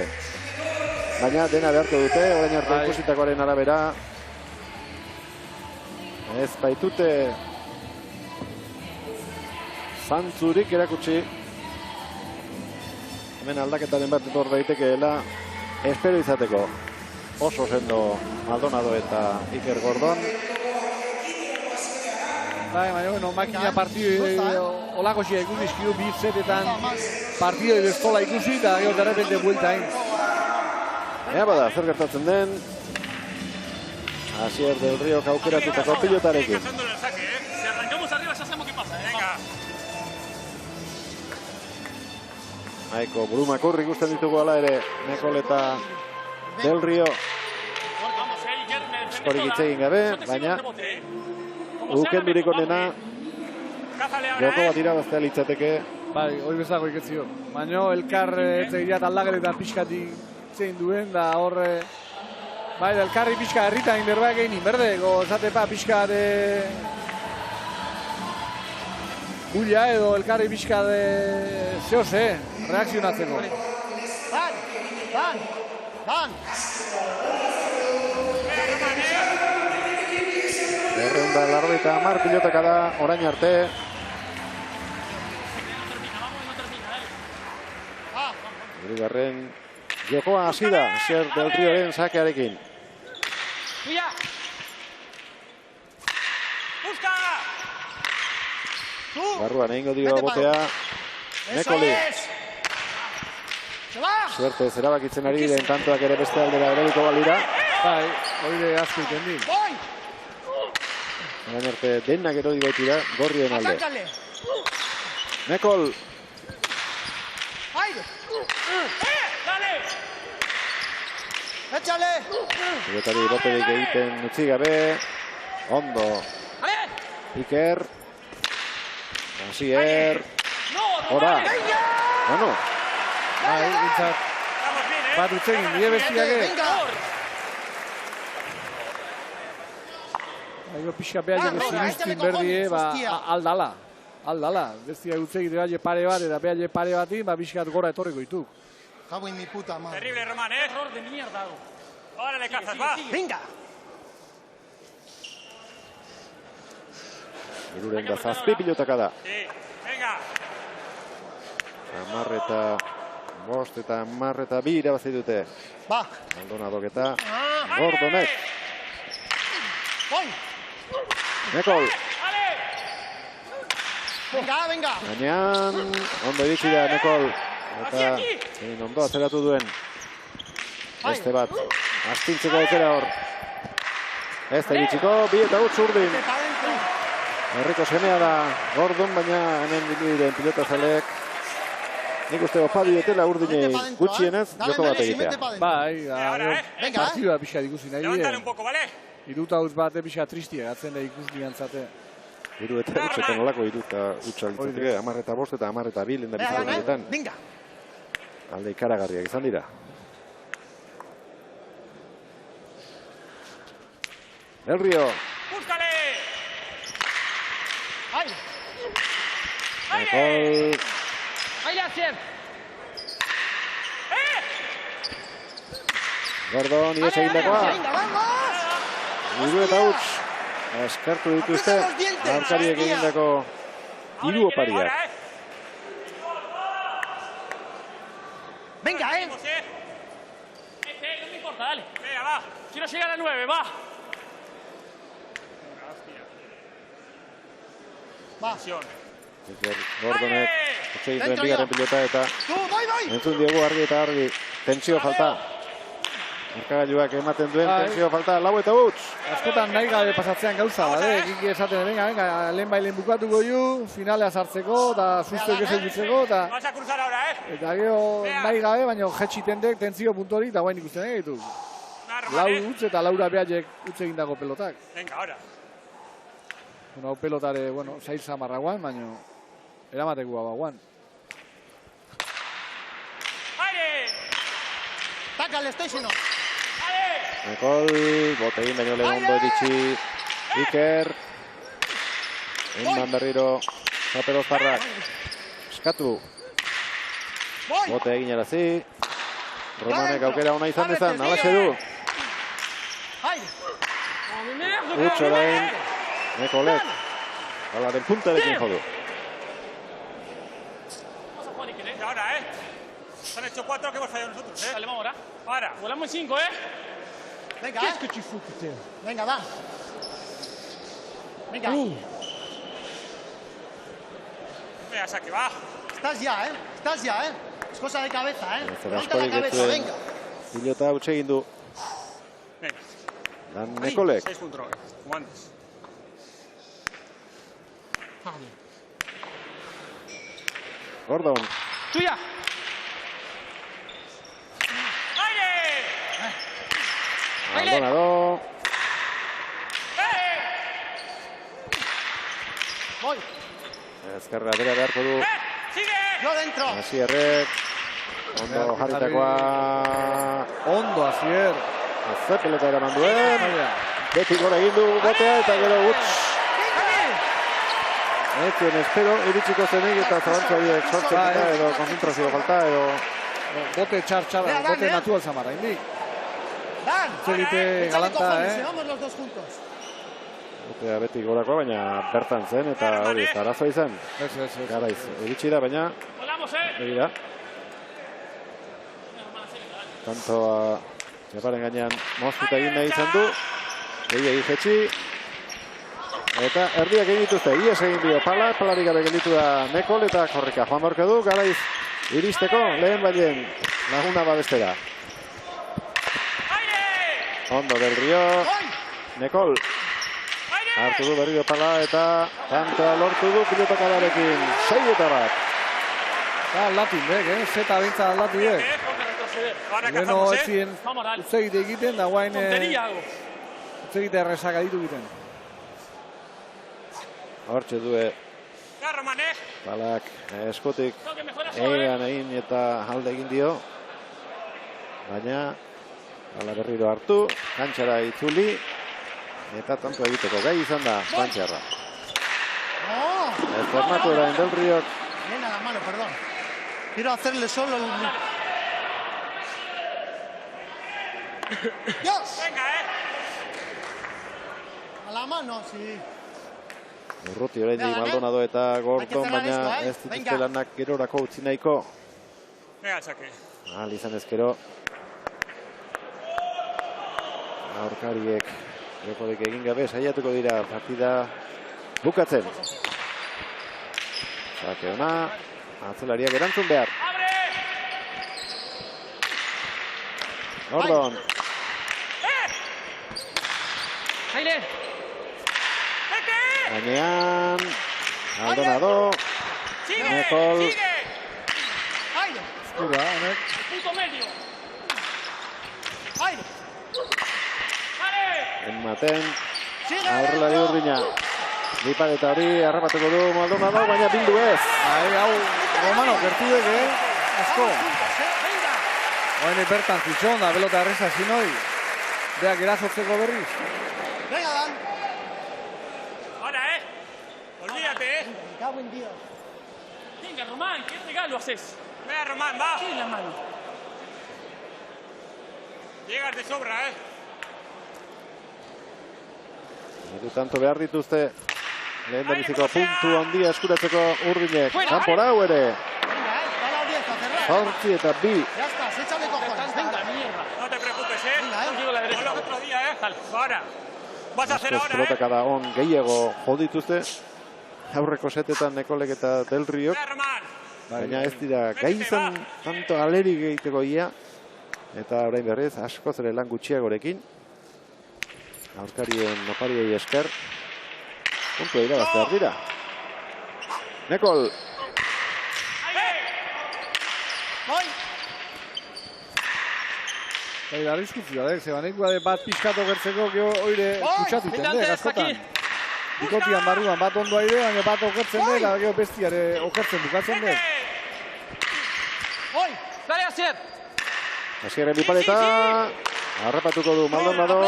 Baina dena beharko dute, orain arte ikusitakoaren arabera. Ez baitute zantzurik erakutsi. Hemen aldaketaren bat etor daitekeela, espero izateko. Oso sendo Maldonado eta Iker Gordon. Bai, baina, makina partidu olako xia ikusi bi setetan partidu edo eskola ikusi eta gero derrepente buelta hain. Ea bada, zer gertatzen den. Asier del Río aukeratutako pilotarekin. Si arrancamos arriba ya sabemos qué pasa. Venga. Aiko Burumakur ikusten ditugu ala ere, Nekol eta del Río. Eskorik hitz egin gabe, baina ukendurik onena joko bat irabaztea litzateke. Bai, hori bezago iketzio. Baina elkar etzegiat aldageletan pixkatik zein duen, da horre bai, elkarri pixka herrita inberba egin inberde, gozatepa pixka de bulla edo elkarri pixka de zehose, reakzionatzeko. Van! Berreunda larroita hamar pilotaka da orain arte. Hirugarren jokoa hasi da, Asier del Rioren sakearekin. Barruan egingo dio botea Nekoli. Suerte zerabakitzen ari den tantoak ere beste aldera erabiko balira. Bai, hori asko iten di. Orain arte denak erodi baitira Gorrien alde. Nekol. Échale. Pilotari boterik egiten utzi gabe. Ondo. Iker. Asier. Ora. Bueno. Bai, bintzat. Bat utzegin, bide bestiake. Aio pixka behar zinistin berdie, aldala. Aldala. Bestia utzegin behaile pare bat, eta behaile pare batin, pixkat gora etorriko ditu. Cago en mi puta madre. Terrible, Román, ¿eh? Error de mierda. Ahora le cazas, va. Venga. Iruren da zazpi pilotaka da. Sí, venga. 10-5 eta 10-2 irabazi dute. Va. Maldonadok eta Gordonek. Voy. Nekol. Venga, venga. Gainean, ondo iritsi da Nekol. Eta egin ondo atzeratu duen. Beste bat. Astintzeko aukera hor. Ez da iritsiko, bi eta utz urdin. Herriko semea da Gordon, baina hemen diren pilota zaleek. Nik uste opa dietela urdinei gutxienez joko bat egitea. Bai, partidua pixka ikusi nahi Levántale un poco, ¿vale? Iruta utz bate pixka tristia, gatzen da ikus diantzate. Iru eta utzetan olako iruta utza litzateke, 10-5 eta 10-2 lehen da bizarretan. Venga. Alde ikaragarriak izan dira. Del Río. ¡Búscale! Aire. Nekol. Aire, Asier. Gordon, ies egindakoa. Venga, vamos. Iru eta utz. Eskartu dituzte. Arkariek egindako hiru opariak. Venga, No me importa, dale. Venga, va. Quiero llegar a 9, va. Va. Gordonek utxegin duen bigarren pilota eta Tú, voy. entzun diegu argi eta argi. Tentsio falta. Markagailuak ematen duen tentsio falta. Lau eta utz. Askotan nahi gabe pasatzean gauza, bade? Ekiki esaten, venga, lehen bailen bukatuko ju, finalea sartzeko, eta sustoik ez egitzeko, eta... Vas a cruzar ahora, ¿eh? Eta gero nahi gabe, baina jetxitendek tentzio puntorik, eta guain ikusten egitu. Lau utz eta laura behaiek utz egindako pelotak. Venga, ahora. Hau pelotare, bueno, zail zamarra guan, baina eramatekua ba guan. ¡Aire! Tácale, Station. Nekol, botegin baino lehen ondo iritsi. Iker. Enman berriro. Zaperoztarrak. Eskatu. Bote egin arazi. Romanek aukera ona izan dezan, alaxe du. Utz orain. Nekolek. Balaren puntarekin jodu. Venga, ahora, ¿eh? Se han hecho 4 que hemos fallado nosotros, ¿eh? Dale, vamos ahora. Para. Volamos en 5, ¿eh? Venga, Venga, va. Venga. Venga, saque, va. Estás ya, ¿eh? Estás ya, ¿eh? Es cosa de cabeza, ¿eh? Zer Levanta la askorik ez cabeza, zuen venga. pilota utz egin du. Venga. Dan Nekolek. 6 control, como antes. Gordon. ¡Tuya! Maldonado. Voy. Ezkerra bera beharko du. Yo dentro. Asierrek. Ondo jarritakoa. Ondo, Asier. Ze pelota eraman duen. Beti gora egin du botea eta gero utz. Ezien espero iritsiko zenik eta zabantzu horiek sortzen dira edo konzentrazio falta edo... Bote txar-txarra, bote natural zamarra, indik. Dan. Egite galanta, Vamos los dos juntos. Botea beti gorakoa, baina bertan zen eta hori ez arazoa izan. Ez. Garaiz, iritsi da, baina... Volamos, Begira. Tantoa Txaparen gainean moztuta egin nahi izan du. Gehiagi jetxi. Eta erdiak egin dituzte. Ies egin dio palarik gabe gelditu da Nekol eta korrika joan borka du. Garaiz iristeko lehen bailen laguna babestera. Ondo Del Río. Nekol. Hartu du berriro pala eta tantoa lortu du pilotokadarekin. 6-1. Eta aldatin, zeta bintza aldatin, ceder. Ahora Leno cazamos, ez ziren Vamos, dale. utzegite egiten, da guain Tontería hago. utzegite errezaka ditu egiten. Hortxe due Ya, Roman, balak eskotik Toque mejora egan egin eta alde egin dio. Baina bala berriro hartu, kantxara itzuli eta tanto egiteko gai izan da Frantziarra. No. Estornatu erain Del Riok. Viene a la mano, perdón. Quiero hacerle solo el... ¡Dios! Venga, A la mano, sí. Urruti oraindik Venga, Maldonado eta Hay que Gordon, cerrar baina esto, ez dituzte Venga. lanak gerorako utzi nahiko. Venga, el saque. Ahal izan ezkero. Aurkariek jokorik egin gabe saiatuko dira partida bukatzen. Sake ona, atzelariak erantzun behar. Gordon, Aile. gainean, Maldonado, Nekol, ¡Aire! Eskura, honek. Punto medio. ¡Aire! ematen, ¡Sigue! aurrelari urdina. Dipaketa hori harrapatuko du Maldonado, baina bildu ez. Hau, Romano, gertu deke, asko. ¡Venga! Hoen bertan zitzon da, pelota erreza zinoi. Beak erazotzeko berriz. ¡Venga, Dan! Ahora, olvídate, Me cago en Dios. Venga, Román, ¿qué regalo haces? Venga, Román, va. Sí, en la mano. Llegas de sobra, Hiru tanto behar dituzte. Lehen da biziko puntu handia eskuratzeko urdinek. Kanpora hau ere. Venga, dale a 10 a cerrar. Zortzi eta bi. Ya está, échale cojones. Venga. No te preocupes, Venga, Contigo la derecha. Con los otro día, Dale, ahora. Vas a hacer Askoz ahora, pelotakada on gehiago jo dituzte. Aurreko setetan Nekolek eta Del Riok. Venga, Román. Baina ez dira gai izan tanto alerik egiteko ia. Eta orain berriz askoz ere lan gutxiagorekin. Aurkarien opariei esker. Puntua irabaztear dira. Nekol. Voy. Bai, arriskuzioa, zebanekoa bat pizkatu gertzeko, geho oire kutsatu tende, askotan. Bikotian barruan bat ondo aire, baina bat okertzen dut, eta geho bestiare okertzen bukatzen dut. Voy. Dale, Asier. Asierren bipaleta. Harrapatuko du Maldonado.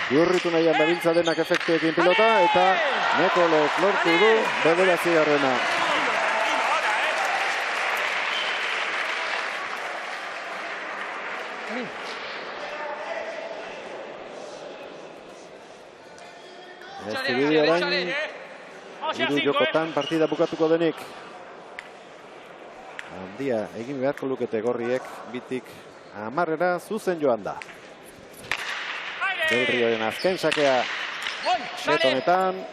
Biurritu nahian dabiltza denak efektuekin pilota, eta Nekolek lortu du bederatzigarrena. Ez dirudi orain, hiru jokotan partida bukatuko denik. Handia egin beharko lukete gorriek, bitik 10 zuzen joan da. Del Rioren azken sakea set honetan.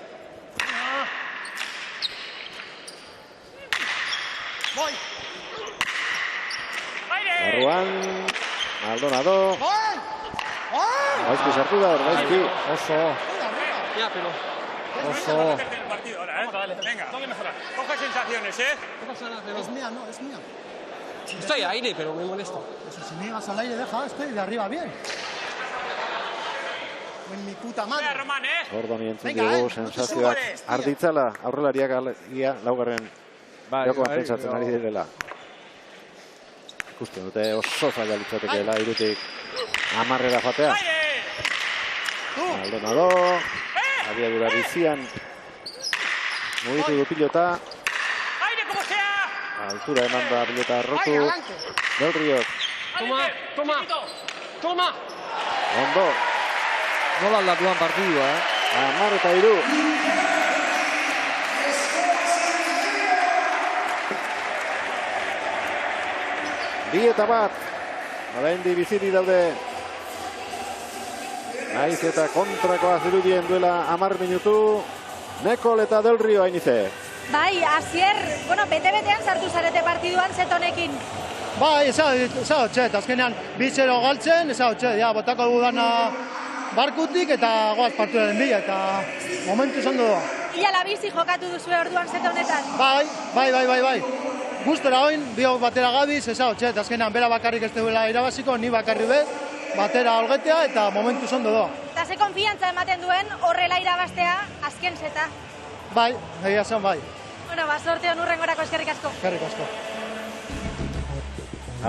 Voy. Barruan, Maldonado. Voy. Voy. Gaizki sartu da, gaizki. Oso, Ya, pero. oso. El partido ahora, Venga, coge sensaciones, No pasa nada, pero. Es mía, no, es mía. Estoy a aire, pero me molesta. Eso, si me llegas al aire, deja, estoy de arriba bien. En mi puta madre. Venga, Román, Gordoni entzun Venga, diogu, no te sensazioak subores, tío. arditzala, aurrelariak ia laugarren Bai, jokoan bai, pentsatzen ari direla. Ikusten dute oso zaila litzatekeela irutik 10 joatea. Maldonado, abiadura bizian mugitu du pilota. ¡Aire, como sea! Altura eman da pilota rotu. Venga, adelante. Del Riok, Toma, toma. Toma. ondo, Nola aldatuan partidua, 10-3. Bi eta bat, oraindik biziri daude. Naiz eta kontrakoa zirudien duela 10 minutu. Nekol eta Del Rio hainize. Bai, Asier, bueno, bete-betean sartu zarete partiduan zetonekin. Bai, eza hotxe, eta azkenean 2-0 galtzen, eza hotxe, ja, botako dudana barkutik eta goaz partidaren bila, eta momentu izan du da. Ia labizi jokatu duzue orduan zetonetan. Bai. gustora oin, biok batera gabiz, eza hotxe, eta azkenean bera bakarrik ez duela irabaziko, ni bakarri be, batera olgetea eta momentu zondo doa. Eta ze konfiantza ematen duen horrela irabaztea azken zeta. Bai, egia zen bai. Bueno, sorte hon urrengorako eskerrik asko. Eskerrik asko.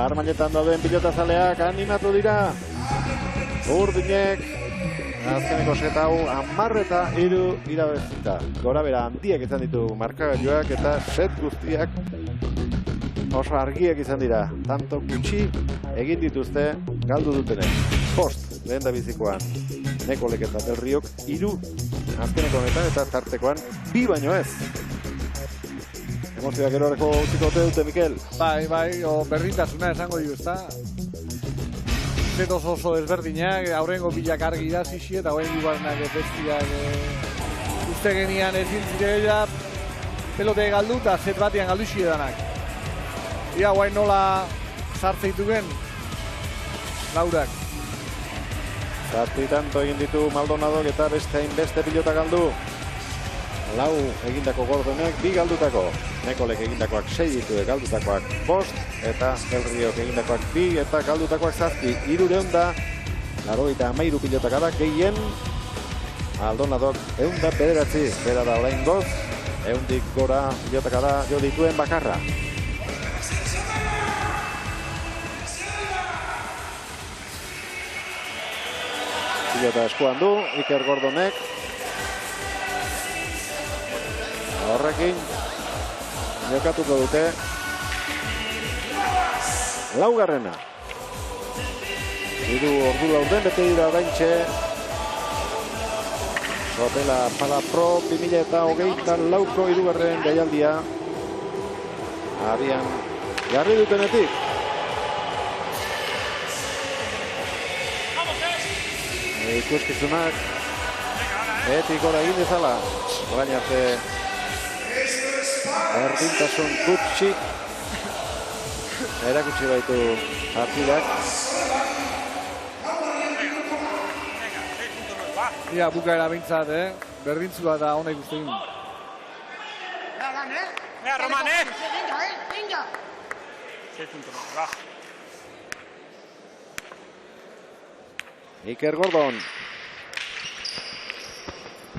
Armainetan dauden pilotazaleak animatu dira. Urdinek azkeneko seta hau 10-3 irabazita. Gora bera handiak izan ditu markagailuak eta set guztiak oso argiak izan dira. Tanto gutxi egin dituzte galdu dutenek. Post lehen da bizikoan Nekolek eta Del Riok 3 azkeneko honetan eta tartekoan 2 baino ez. Emozioak eroreko utziko dute, Mikel. Bai, berdintasuna esango dio, ezta? Zetos oso ezberdinak, aurrengo bilak argi da zixi eta hoen gubarnak bestiak uste genian ezin zirela pelote galdu eta zet batean galdu xiedanak. Ia, guain nola sartzeitu gen, Laurak. Zati tanto egin ditu Maldonadok eta beste pilota galdu. Lau egindako Gordonek 2 galdutako. Nekolek egindakoak 6 ditu, galdutakoak 5 eta Del Riok egindakoak 2 eta galdutakoak 7. 393 pilotak da gehien. Maldonadok 109, bera da orain goz, 100 gora pilotak da jo dituen bakarra. Pilota eskuan du, Iker Gordonek. Horrekin jokatuko dute laugarrena. 3 ordu laurden bete dira oraintxe Sopela Pala Pro 2024ko 3. jaialdia abian jarri dutenetik. Ikuskizunak beti gora egin dezala orain arte berdintasun gutxi erakutsi baitu partidak. Ia, bukaera bintzat, berdintzua da honek uste egin. Roman, Venga! 6 puntos, va. Iker Gordon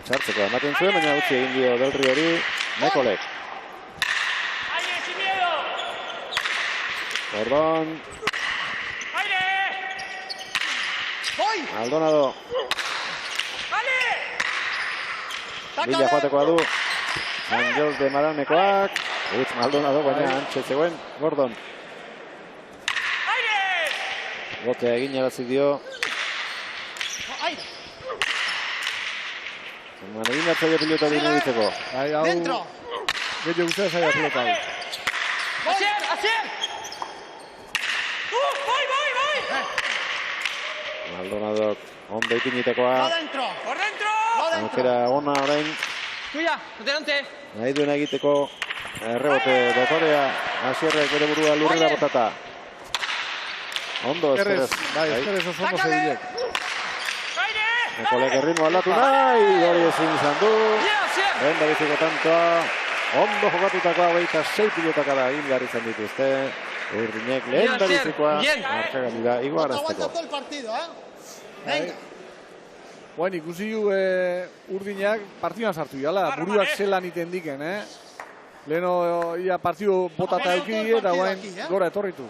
sartzeko ematen zuen, baina utzi egin dio Del Riori Nekolek. Gordon Maldonado Bila joatekoa du Angel de Maranekoak Utz Maldonado, baina antxe zegoen Gordon Bote egin arazik dio Egin batzaio pilota dine ditzeko. Dentro! Gehiago guztia zaila pilota hau. Asier! Vai! Maldonadok ondo ipinitekoa. Por dentro! Aukera ona orain. Tuya, delante. Nahi duena egiteko errebote dotorea. Asierrek bere burua lurrera botata. Ondo, Eskerrez. Bai, eskerrez oso ondo zebilek. Nekolek erritmo aldatu nahi, hori ezin izan du. Lehen da biziko tantoa. Ondo jokatutakoa 26 pilotaka da egin behar izan dituzte. Urdinek lehen da bizikoa markagailura igoarazteko. Bueno, ikusi du Urdinak partiduan sartu jala, buruak zelan iten diken, Leheno ia partidu botata eukidi eta guain gora etorritu.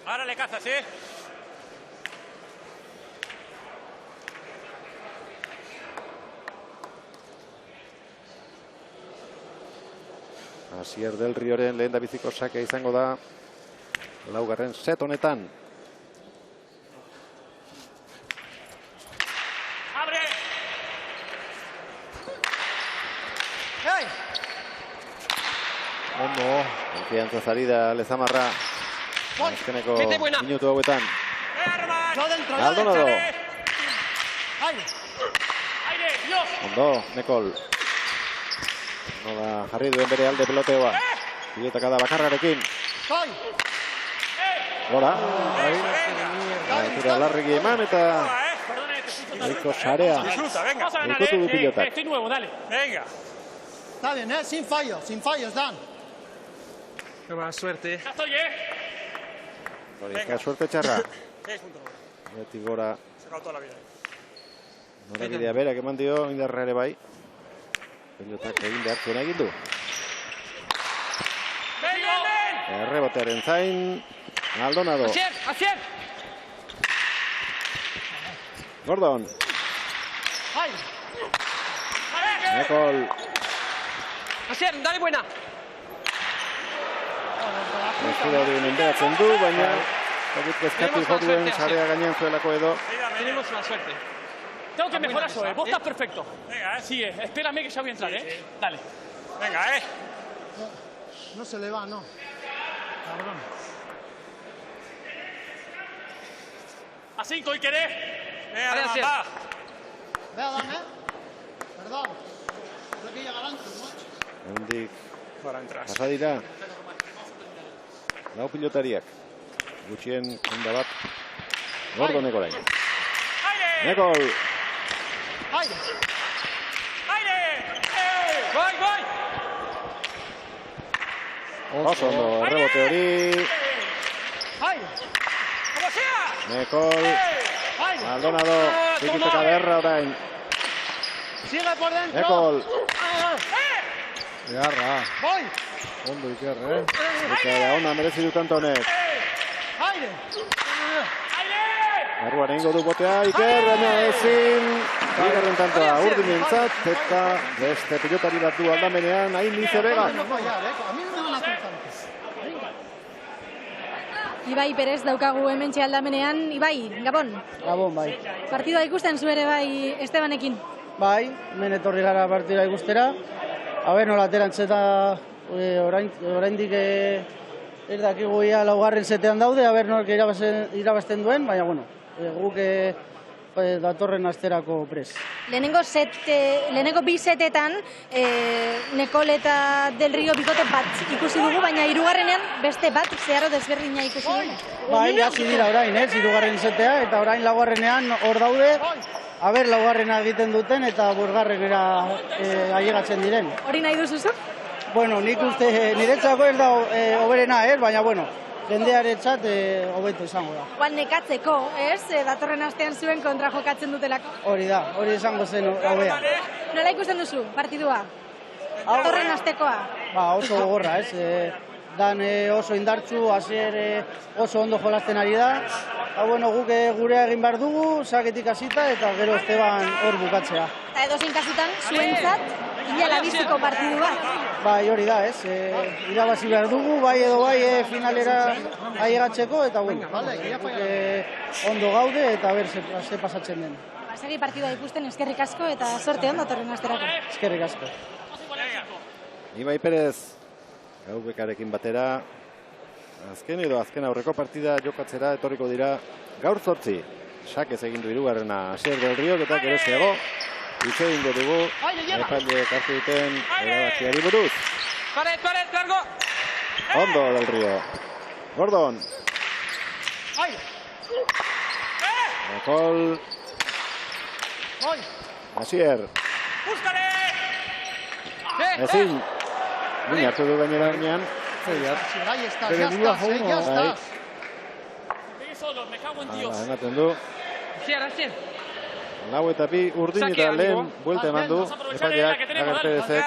Ahora le cazas, Asier Del Rioren lehen da biziko sakea izango da laugarren set honetan. Abre! Ondo, konfiantza zari da Lezamarra. Azkeneko minutu hauetan. Maldonado. Ondo, Nekol. Nola jarri duen bere alde peloteoa. Pilotaka da bakarrarekin. Gora. Aitura larregi eman eta nahiko sarea. Ikutu du pilotak. Estoy nuevo, dale. Venga. Está bien, sin fallos, Dan. Buena suerte. Ya estoy, Hori, ezka suerte txarra. 6 puntos. Beti gora Sacado toda la vida. norabidea berak eman dio indarra ere bai. Pilotak egin behar zuena egin du. Errebotearen zain, Maldonado. Asier, Asier. Gordon. ¡Ay! Nekol. Asier, dale buena. Eskura hori mendeatzen du, baina egit kezkatu joduen sarea gainean zuelako edo. Tenemos una suerte. Tengo que mejorar eso, Vos estás perfecto. Venga, Sigue, espérame que ya voy a entrar, Dale. Venga, No se le va, no. Cabrón. A 5 y querés. Venga, Vale, Armand, Asier. va. Ve, Adán, Perdón. Creo que llega adelante, macho. Hendik Para entrar. pasa dira. Lau pilotariak. Gutxien inda bat. Gordon ekorain. ¡Aire! Nekol. ¡Aire! ¡Aire! ¡Voy, voy! Oso ondo errebote hori. ¡Aire! ¡Como sea! Nekol. ¡Aire! Maldonado. Zikiteka beharra orain. ¡Sigue por dentro! Nekol. Beharra. ¡Voy! Ondo Iker, Eta ona merezi du tanto honek. ¡Aire! Barruan egingo du botea, Iker, baina ezin. Bigarren tantoa urdinentzat, eta beste pilotari bat du aldamenean, Ainize Vega. No fallar, A mí no me van a hacer tantos. Ibai Perez daukagu hementxe aldamenean. Ibai, Gabon, Gabon, bai. partidua ikusten zu ere bai Estebanekin. Bai, hemen etorri gara partida ikustera. Aber, nola aterantzeta oraindik ez dakigu ia laugarren setean daude, aber nork irabazten duen, baina, bueno, guk datorren asterako pres. Lehenengo bi setetan Nekol eta Del Rio bikote bat ikusi dugu, baina hirugarrenean beste bat zeharo desberdina ikusi dugu. Bai, hasi dira orain, hirugarren setea, eta orain laugarrenean hor daude, aber laugarrena egiten duten eta burgarrenera ailegatzen diren. Hori nahi duzuzu? Bueno, nik uste niretzako ez da hoberena, baina, bueno, jendearentzat hobeto izango da. Igual nekatzeko, datorren astean zuen kontra jokatzen dutelako. Hori da, hori izango zen hobea. Nola ikusten duzu partidua? Datorren astekoa. Ba, oso gogorra, Dan oso indartzu, Asier oso ondo jolasten ari da. Bueno, guk gurea egin behar dugu, saketik hasita eta gero Esteban hor bukatzea. Eta edozein kasutan, zuentzat, hilala biziko partidu bat. Bai, hori da, irabazi behar dugu, bai edo bai finalera ailegatzeko, eta bueno, ondo gaude eta ber ze pasatzen den. Segi partidua ikusten eskerrik asko eta sorte ondo datorren asterako. Eskerrik asko. Ibai Perez, Gaubekarekin batera, azken aurreko partida jokatzera etorriko dira gaur 8. Sakez egin du hirugarrena Asier Del Riok eta geroxeago. Hitz egingo dugu, epaileek hartu duten erabakiari buruz. Pared, largo. Ondo Del Rio. Gordon. Nekol. Asier. Ezin. Min hartu du gainera ginean. Ahí estás, ya estás, ya estás. Solo, me cago en Dios. Ematen du. Asier. Lau eta bi urdin eta lehen buelta eman du. Epaileak Agerperezek.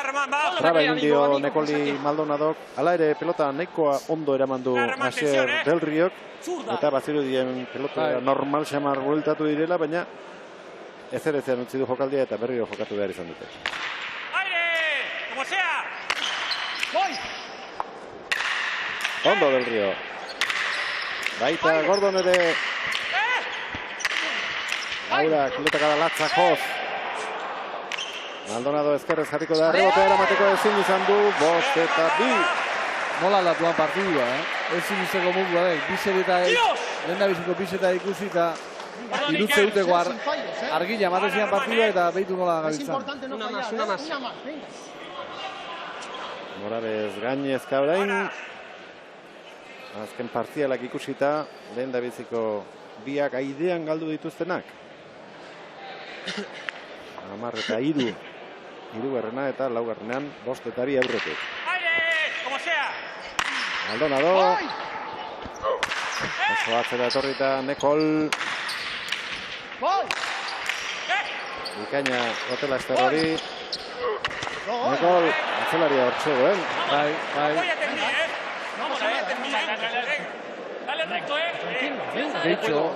Traba egin dio Nekoli Maldonadok. Hala ere pelota nahikoa ondo eraman du Asier Del Riok. Eta bazirudien pelota normal xamar bueltatu direla, baina ezerezean utzi du jokaldia eta berriro jokatu behar izan dute. ¡Aire! ¡Como sea! Ondo Del Rio. Baita Gordon ere. Aura, pilotaka da latza joz. Maldonado ezkerrez jarriko da, rebotea eramateko ezin izan du, 5 eta 2. Nola latuan partidua, ezin izango mundua da, lehen da biziko bizeta ikusi eta irutze duteko argila ematen zian partidua eta behitu nola gabiltzan. Una más. Morales gainezka orain. Azken partzialak ikusita, lehen da biziko biak aidean galdu dituztenak. 10 eta 3. Hirugarrena eta laugarrenean 5 eta 2 aurretik. Maldonado. Oso atzera etorrita Nekol. Bikaina hotela ester hori. Nekol, atzelaria hortzegoen. Bai.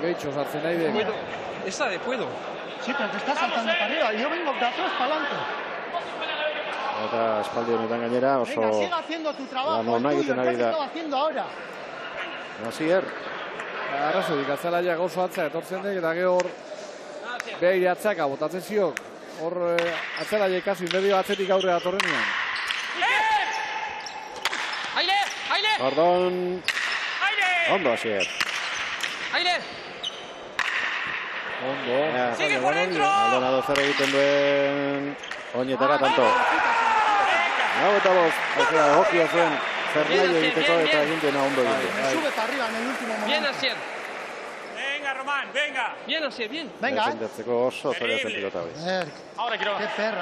Geitxo sartzen nahi den. Esa de puedo. Sí, pero te estás saltando para arriba. Yo vengo de atrás para adelante. Eta espaldi honetan gainera oso... Venga, siga haciendo tu trabajo. no nahi el tuyo, egiten el que ari has da. estado haciendo ahora. Asier. Arrazoik, atzalaiak oso atza etortzen dek, eta gero hor behire atzaka botatzen ziok. Hor atzalaia ikasi, medio atzetik aurre datorrenean. Aire. Ordon. Ondo, Asier. Aire. Ondo. Sigue por dentro. Maldonado zer egiten duen oinetara tanto. Hau eta bost, aukera egokia zuen zer nahi egiteko eta egin duena ondo egin. Sube para arriba en el último momento. Bien, Asier. Venga, Román, venga. Bien, Asier, bien. Venga, Defendatzeko oso zaila zen pilota hori. Ahora quiero. Qué perra,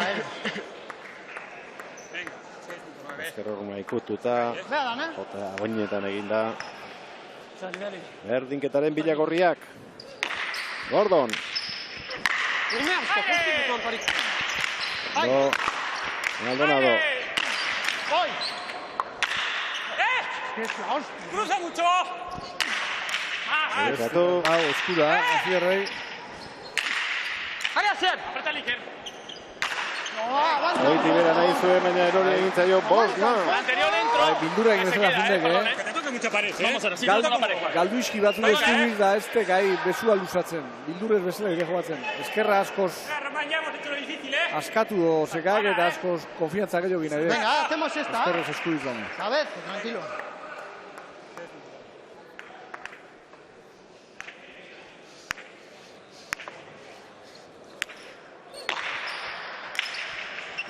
Ezkerrorma ikututa, Vea, Dana. eta oinetan eginda. Berdinketaren bilagorriak. Gordon. No. Maldonado. Voy. ¡Qué es la hostia! Cruza mucho. Egitatu. Hau, eskura, Asierrei. Aire, Asier. Aprieta el Iker. Hoi tibera nahi zuen, baina erori egin zaio Bosna. Anterior dentro. Bildura egin ezela zundek, Que te toque mucha pared, Vamos ahora, sí, Gal, toca pared. galduizki batzuk estudiz da ez gai bezua luzatzen. Bildurez bezala ere joatzen. Eskerra askoz Román, ya hemos hecho lo difícil, askatu dozekak eta askoz konfiantza gehiago gina ere. Venga, hacemos esta. Eskerrez eskudiz dago. A ver, tranquilo.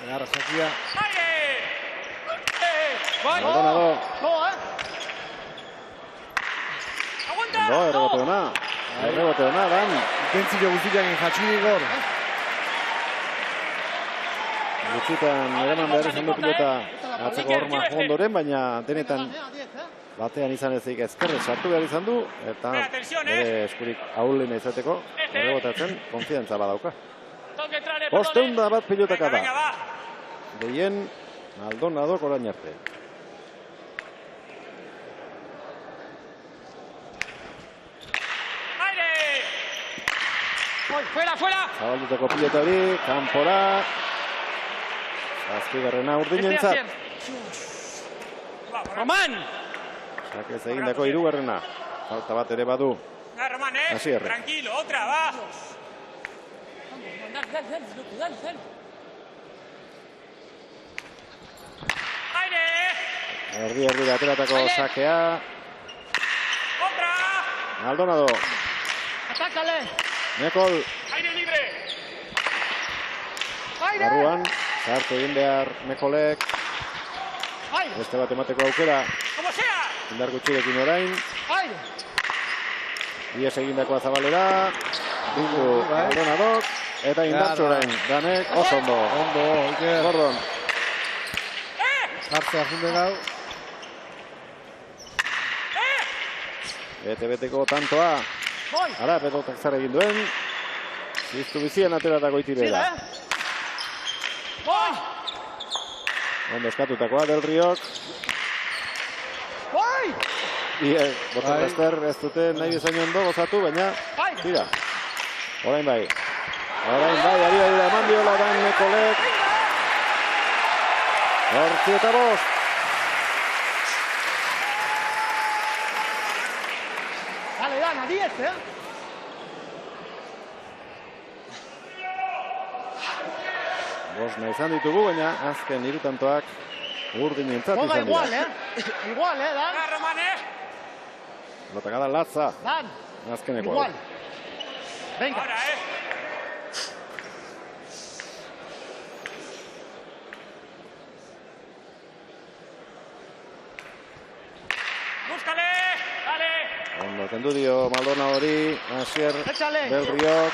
Agarra, sakia. Maldonado. No, Ondo, errebote ona. Errebote ona, Dan. Intentzio guztiak jatxirik hor. Gutxitan eraman behar izan du pilota atzeko horma ondoren, baina denetan batean izan ezik ezkerrez sartu behar izan du, eta bere eskurik ahulena izateko, errebotatzen, konfiantza badauka. Posteunda bat pilotaka da. Behien Maldonado orain arte. Fuera. Zabaldutako pilota hori, kanpora. Azpigarrena urdinentzat. Román. Sakez egindako hirugarrena. Falta bat ere badu. Román, Asierre. tranquilo, otra, va. Dale. Erdi ateratako sakea. Otra. Maldonado. Atácale. Nekol. Aire libre. Barruan. Sartu egin behar Nekolek. Beste bat emateko aukera. Como sea. Indar gutxirekin orain. Ies egindakoa zabalera. Dugu Maldonadok. Eta indartxo orain. Danek oso ondo. Ondo, Iker. Gordon. Hartzea funde gau. Bete-beteko tantoa. Ara, pelotak zara egin duen. Ziztu bizian ateratako itibera. Ondo eskatutakoa Del Riok. Botarraster ez dute nahi bezain ondo gozatu, baina tira. Orain bai. Ari eman diola Dan Nekolek. 8-5. Dale, Dana, 10, Bosna izan ditugu, baina azken hirutantoak urdinentzat Juega izan igual, dira. Igual, Dan. Román, Lotakada latza. Dan. Azkenekoa. Igual. Venga. Ahora, Búscale. Dale. Ondo kendu dio Maldona hori. Asier Échale. Del Riok.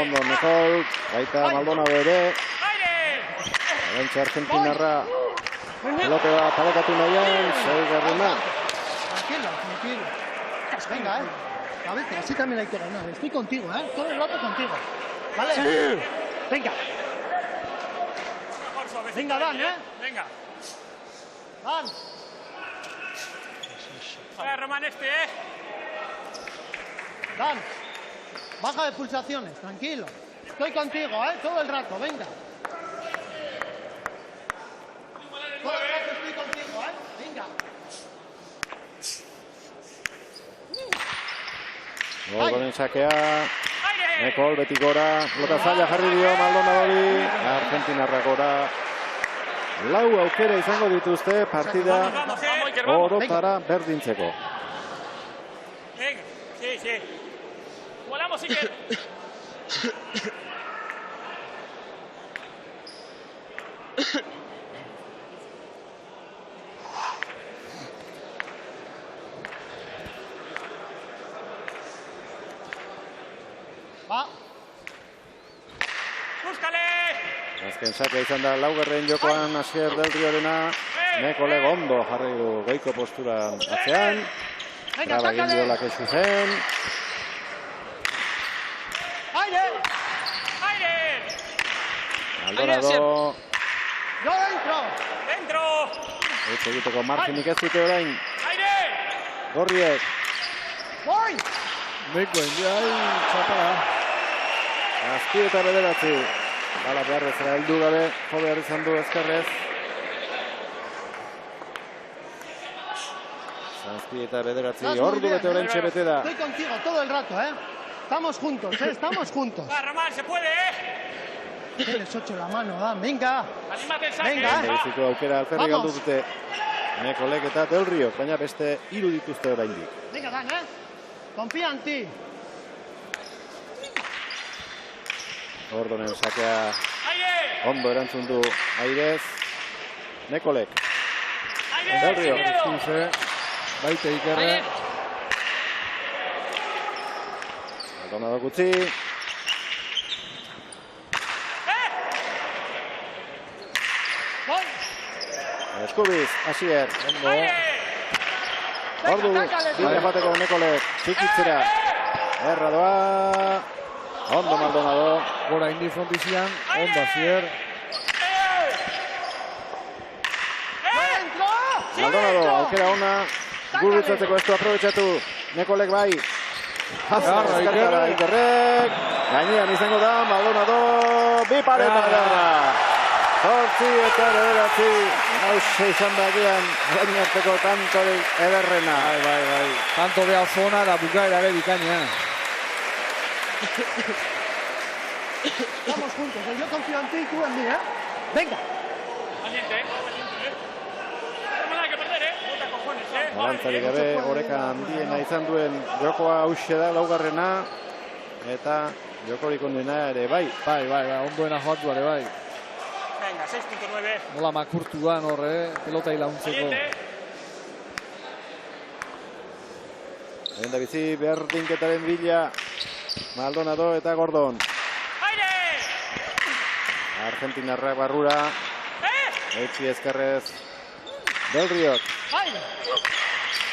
Ondo Nekol. Baita Maldona ere. Arantxa Argentinarra. Pelotea parekatu nahian, 6garrena. Tranquilo. Venga, A veces, así también hay que ganar. Estoy contigo, todo el rato contigo. ¿Vale? Sí. Venga. Venga, Dan, Venga. Dan. Vale, Román, Dan. Baja de pulsaciones, tranquilo. Estoy contigo, todo el rato, venga. Todo el rato estoy contigo, venga. Gordonen sakea. Nekol beti gora. Pelota zaila jarri dio Maldonadori. Argentinarra gora. Lau aukera izango dituzte partida orotara berdintzeko. Venga, sí. Volamos, Iker. Va. Búscale. Azken sakea izan da laugarren jokoan Asier Del Riorena. Nekole ondo jarri du goiko posturan atzean. Graba egin diola kexu zen. ¡Aire! Maldonado. ¡Yo dentro! Eta egiteko marginik ez dute orain. Gorriek. ¡Voy! Neko indiai txapala. Azpi eta bederatzi. Bala beharrezera heldu gabe, jo behar izan du ezkerrez. Zazpi eta bederatzi, ordu bete orentxe bete da. Estoy contigo todo el rato, Estamos juntos, estamos juntos. Va, Román, se puede, Tienes 8 la mano, Dan, venga. Anímate el saque. Venga. Biziko aukera alferri galdu dute. Nekolek eta Del Rio, baina beste hiru dituzte oraindik. Venga, Dan, confía en ti. Gordonen sakea ondo erantzun du Airez. Nekolek. Del Rio. Baite Ikerre. Maldonado gutxi. Eskubiz, Asier. Ordu, bide bateko Nekolek. Txikitzera. Erra doa. Ondo Maldonado. Gora indi frontizian. Ondo Asier. Maldonado, aukera ona. Gurutzatzeko ez du aprobetxatu. Nekolek bai. Garra Ikerrek. Gainean izango da, Maldonado. Bi paretada. Zortzi eta bederatzi. Hauze izan bagian. Gainarteko tantorik ederrena. Bai. Tanto beha oso ona da bukaera ere bikainean. Estamos juntos, yo confío en ti y tú en mí, Venga. Valiente, No nada que perder, Bota cojones, Balantzarik gabe, oreka handiena izan duen jokoa hauxe da laugarrena. Eta jokorik onduena ere bai. Bai, ondoena joatu ere bai. Venga, 6.9. Nola makurtuan horre, pelota hilauntzeko. Lehen da bizi, berdinketaren bila. Maldonado eta Gordon. Argentinarrak barrura. Etxi ezkerrez. Del Riok.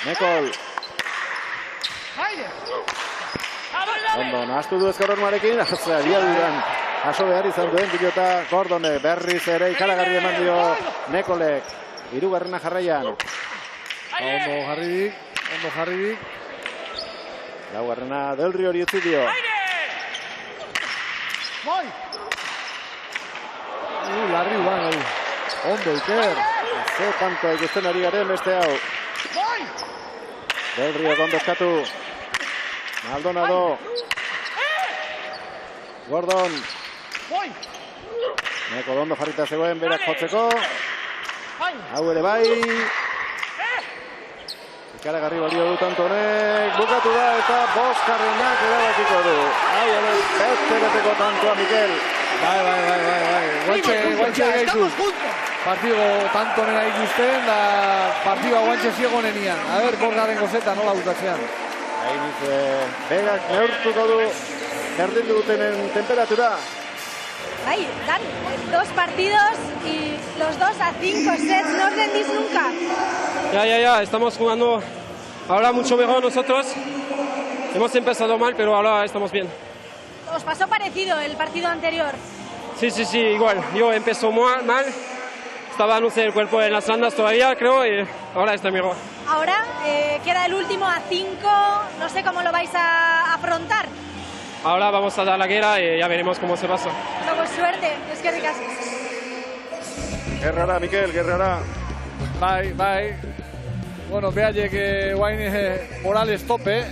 Nekol. Ondo, nahaztu du ezkorronuarekin. Azea, diaduran. Aso behar izan duen pilota Gordone. Berriz ere ikaragarri eman dio Nekolek. Hirugarrena jarraian. Ondo jarridik. Laugarrena Del Rio hori utzi dio. Larri guan hori. Ondo Iker. Ze tanto ikusten ari garen beste hau. Del Rio ondo eskatu. Maldonado. Gordon. Neko ondo jarrita zegoen berak jotzeko. Hau ere bai. Ikaragarri balio du tanto honek. Bukatu da eta boskarrenak erabakiko du. Hau ere beste tantoa Mikel. Bai. Guantxe gaitu. Partido tanto nena ikusten, da partidua guantxe ziegonenian. A ber, borgaren gozeta nola gutatzean. Hain berak neurtuko du berdin dutenen temperatura. Bai, Dan, 2 partidos y los 2 a 5 sets, no os rendís nunca. Ya, estamos jugando ahora mucho mejor nosotros. Hemos empezado mal, pero ahora estamos bien. ¿Os pasó parecido el partido anterior? Sí, igual. Yo empezó mal, estaba, no sé, el cuerpo en las randas todavía, creo, y ahora está mejor. Ahora queda el último a 5, no sé cómo lo vais a afrontar. Ahora vamos a dar la guerra y ya veremos cómo se pasa. Pues suerte, es que ricas. Gerrara, Mikel, Gerrara. Bai. Bueno, behaiek guain Morales tope.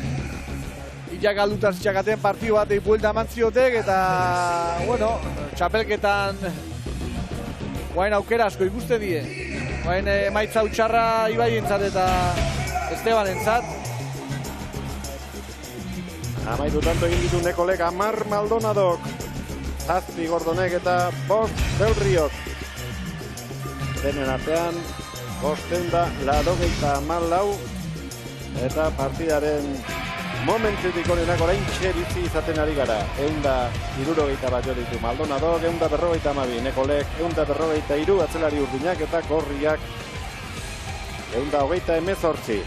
Illa galduta zitxakaten partidu bat buelta eman ziotek eta, bueno, txapelketan guain aukera asko ikusten die. Guain emaitza utxarra Ibaientzat eta Estebanentzat. Amaitu tanto egin ditu Nekolek 10 Maldonadok. 7 Gordonek eta 5 Del-Riok. Denen artean, 584 eta partidaren momentutik onenak oraintxe bizi izaten ari gara. 161 bat jo ditu Maldonadok, 152 Nekolek, 153 atzelari urdinak eta Gorriak 128.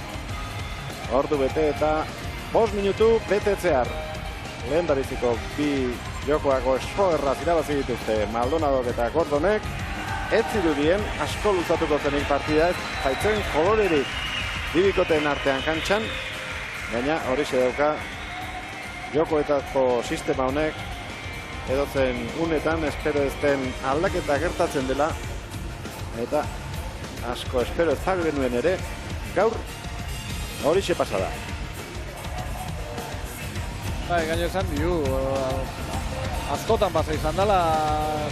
Ordu bete eta 5 minutu betetzear. Lehendabiziko 2 jokoako esfoerraz irabazi dituzte Maldonadok eta Gordonek. Ez zirudien asko luzatuko zenik partida ez zaitzen kolorerik bibikoten artean kantxan. Gaina horixe dauka jokoetako sistema honek edozen unetan espero ez den aldaketa gertatzen dela eta asko espero ez genuen ere gaur horixe pasada. Bai, gaino esan diu, askotan pasa izan dela,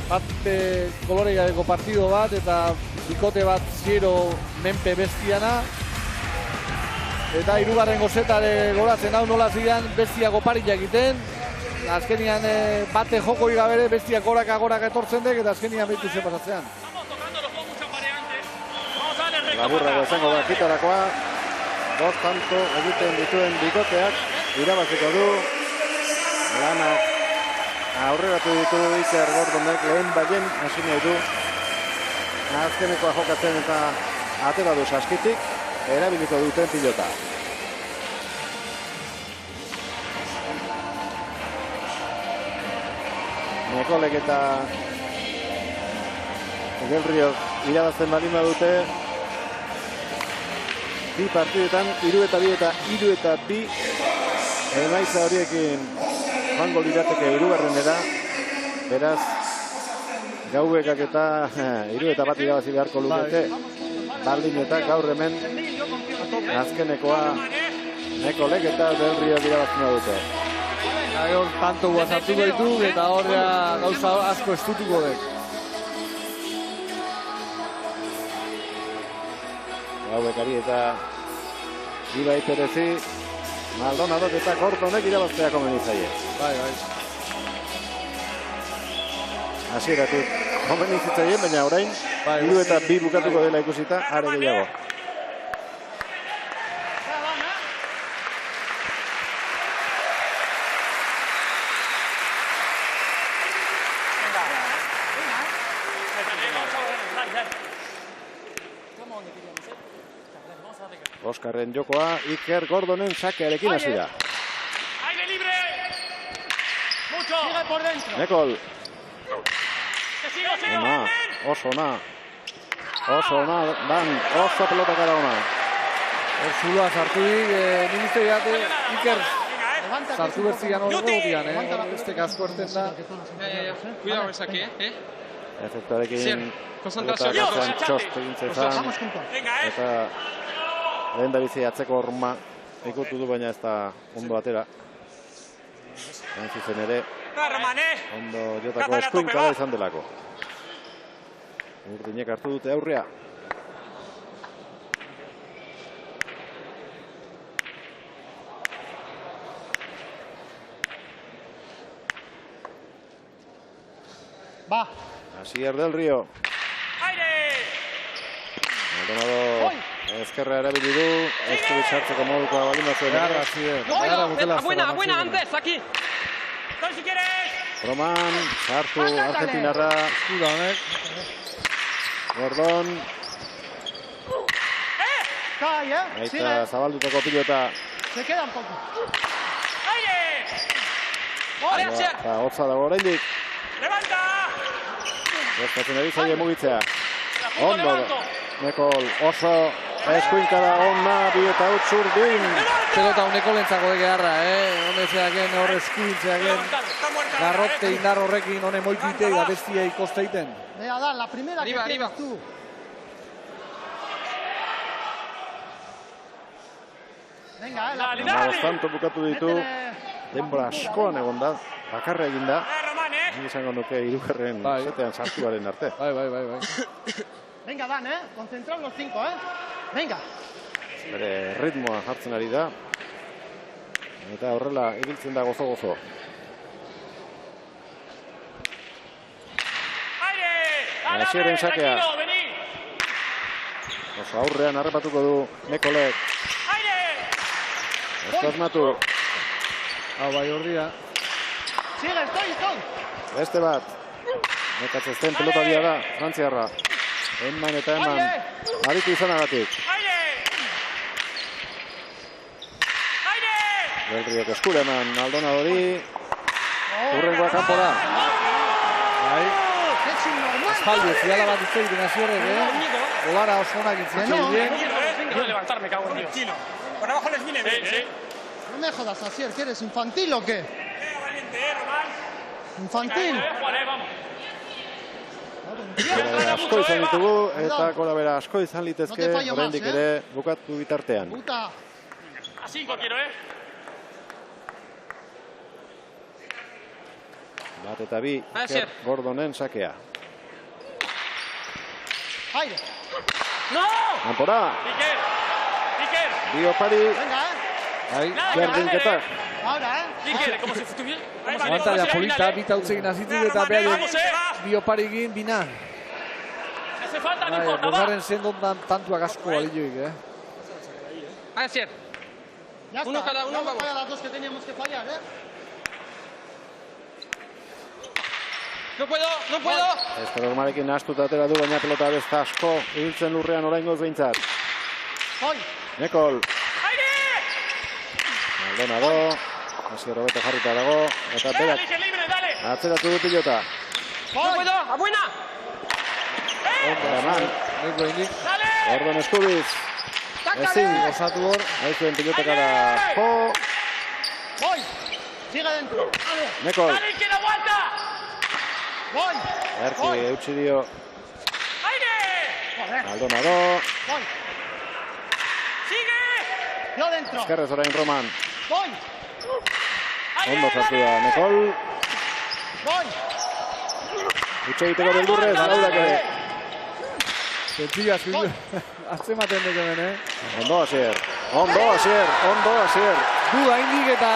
bate kolore gabeko partido bat eta bikote bat 0 menpe bestiana. Eta 3. gozetare goratzen hau nola zidan bestia goparila egiten. Azkenian bate joko igabere bestia goraka etortzen dek eta azkenian behitu zen pasatzean. Laburrago izango da kitarakoa. 2 tanto egiten dituen bikoteak irabaziko du. Lanak aurreratu ditu Iker Gordonek lehen baien hasi nahi du. Azkenekoa jokatzen eta atera du saskitik. Erabiliko duten pilota. Nekolek eta Del-Riok irabazten balin badute. 2 partidetan, 3-2 eta 3-2 emaitza horiekin joango lirateke 3. Beraz, Gaubekak eta 3-1 irabazi beharko lukete. Baldin eta gaur hemen azkenekoa Nekolek eta Del-Riok irabazten dute. Gaur tanto guazartuko ditu eta horrea gauza asko estutuko dek. Gaubekari eta Ibai Perezi, Maldonadok eta Gordonek irabaztea komeni zaie. Bai. Hasieratik komeni zitzaien, baina orain 3-2 bukatuko dela ikusita, are gehiago. Oskarren jokoa Iker Gordonen sakearekin hasi da. Aire libre. Mucho. Sigue por dentro. Nekol. Sigo. Oso ona, Dan, oso pelota gara ona. Zula sartuik, nik uste jate Iker sartu bertzian horretian, beste kasko erten da. Cuidado esa aquí, Efektuarekin Konzentrazio. txost egin zezan. Eta lehen da bizi atzeko horma ikutu du, baina ez da ondo atera. Hain zuzen ere, ondo jotako eskuinkada izan delako. Urdinek hartu dute aurrea. Asier Del-Rio. Maldonado ezkerra erabili du, eskubi sartzeko modukoa balin batzuen. Buena, antes, aquí. Roman, sartu Argentinarra. Eskuda honek. Gordon. Aita zabaldutako pilota. Se queda un poco. Eta hotza dago oraindik. Bostatzen ari zaie mugitzea. Ondo, Nekol oso eskuinkada onna, bi eta utzurdin. Pelota uneko lentzako egearra, Honezeaken hor eskuintzeaken. Garrote indar horrekin hone moititei da bestia ikosteiten. Vea, da, la primera que tienes tú. Venga, la Tanto bukatu ditu. Denbora askoan egon da. Bakarra egin da. Izango nuke hirugarren setean sartuaren arte. Bai. Venga, Dan, concentrad los 5, Venga. Bere ritmoa jartzen ari da. Eta horrela ibiltzen da gozo-gozo. Asieren sakea. Oso aurrean harrapatuko du Nekolek. Estornatu. Hau bai ordia. Sigue, estoy. Beste bat. Nekatzezten pelota dia da, frantziarra. Eman eta eman. Aritu izanagatik. Belriok eskure eman Aldonadori. Urrengoa kanpora. Espaldi, ziala bat iztegiren azierrek, Olara oso onak intzitzein bien. Quiero levantarme, cago en Dios. Por abajo les viene bien, sí. No me jodas, Asier, ¿que eres infantil o qué? Infantil. Gorabera asko izan ditugu eta gorabera asko izan litezke oraindik ere bukatu bitartean. Puta. A 5 quiero, Bat eta bi, Gordonen sakea. Aire. ¡No! Kanpora. Iker. Bi opari. Venga, Berdinketak. Ahora, Iker, como si estuviera. Abantaila polita, bita utzekin azitik eta behar bi oparigin bina. Hace falta, no importa, va. Bosgarren sendontan tantuak asko balioik, Asier. Ya está. Uno cada uno, Vamos vamos. a las dos que teníamos que fallar, No puedo. Ez normalekin nahastuta atera du, baina pelota besta asko ibiltzen lurrean oraingoz behintzat. Nekol. Maldonado. Asier hobeto jarrita dago. Eta berak atzeratu du pilota. No puedo, a buena. Ondo eman. Gordon eskubiz. Ezin osatu hor. Haizuen pilotaka da. Jo. Voy. Sigue dentro. Nekol. Dale, que no aguanta. Voy. Erki eutxi dio. Maldonado. Voy. Sigue. Yo dentro. Eskerrez orain Roman. Voy. Ondo sartu da Nekol. Voy. Utxe egiteko beldurrez, laudak ere. Zentzia, atzematen dut hemen, Ondo Asier. Duda indik eta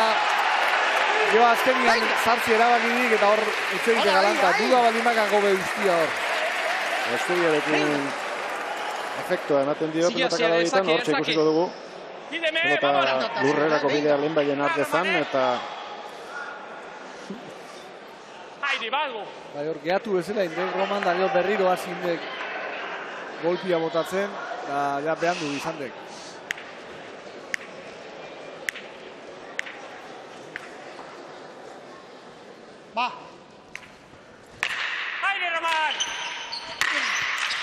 jo azkenian sartzi erabakidik eta hor etzegite galanta. Duda balimakago behuztia hor. Esteriarekin efektua ematen dio pelotaka dauditan, hor ikusiko dugu. Pelota lurrerako bidea lehen baien artezan eta bai hor, gehatu bezala indek Roman da gero berriro hasi indek golpia botatzen, da ja behan du izan dek. Va. Aire, Roman.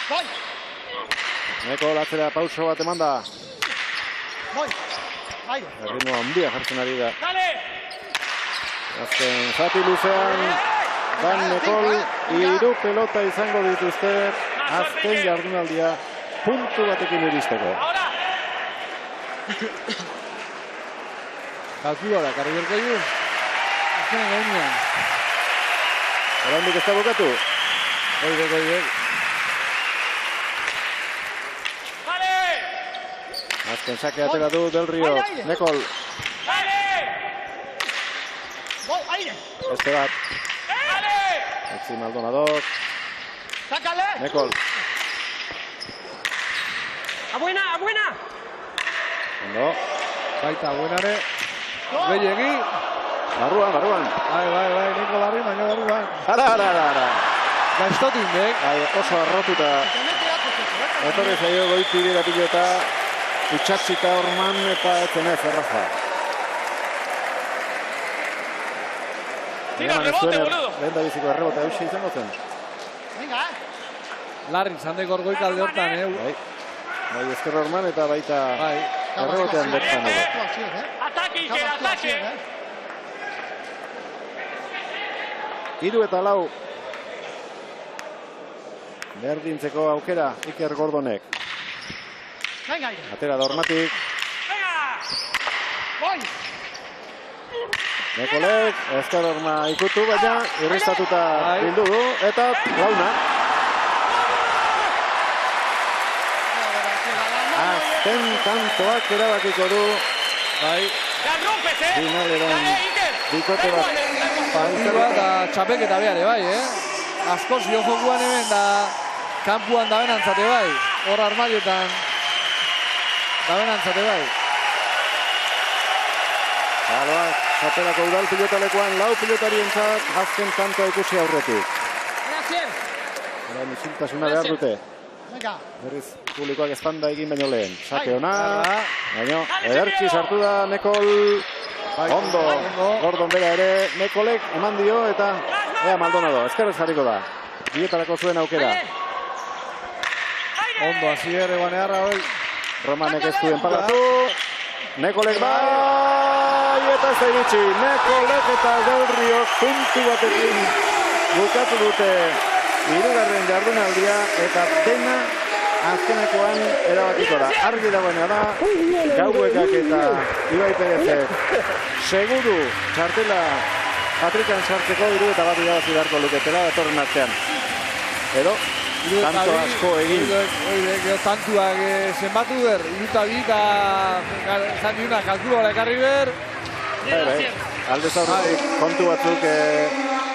Voy. Nekol atzera pauso bat eman da. Voy. Aire. Erritmo handia jartzen ari da. Dale. Azken zati luzean, Dan Nekol, hiru pelota izango dituzte, azken jardunaldia puntu batekin iristeko. Kalkulara, karri berkaiu. Azkenen gainean. Horandik ez da bukatu. Goide. Azken sake atera du Del Rio. Nekol. Voy, aire. Beste bat. Etzi Maldonadok. Sácale. Nekol. A buena. Ondo. Baita buenare. Gehiegi. Barruan. Bai, niko barri, baina barruan. Ara. Gaiztotin, Oso arrotuta. Etorri zaio goiti bera pilota. Utsatzita Orman eta etzenez erraza. Tira, rebote, boludo. Lehen da biziko errebota eusi izango zen. Larri, zandeko orgoik alde hortan, Bai, ezker Orman eta baita errebotean bertan. Atake, Iker, atake! 3-4. Berdintzeko aukera Iker Gordonek. Atera da Ormatik. Nekolek, ezker Orma ikutu, baina irristatuta bildu du, eta launa. Azken kantoak erabakiko du. Finaleran bikote bat. Partidua eta txapelketa behar, bai, Askoz jo jokuan hemen da kanpuan daben antzate bai. Hor armariotan daben antzate bai. Baloak, txapelako udal pilotalekoan, lau pilotarientzat azken kantoa ikusi aurretik. Isiltasuna behar dute. Berriz publikoak ezpanda egin baino lehen. Sake ona, baina ederki sartu da Nekol. Ondo, Gordon bera ere, Nekolek eman dio eta ea Maldonado, ezkerrez jarriko da. Bietarako zuen aukera. Ondo, azier eguan eharra hoi. Romanek ez duen palatu. Nekolek bai, eta ez da iritsi. Nekolek eta Del Rio puntu batekin bukatu dute hirugarren jardunaldia eta dena azkenekoan erabakiko da. Argi dagoena da, Gauekak eta Ibai Perezek seguru txartela Patrikan sartzeko 3 irabazi beharko luketela datorren artean. Edo, tanto asko egin. Tantuak zenbatu ber, 3-2 eta zan diuna kalkuloa ekarri ber. Aldez aurretik kontu batzuk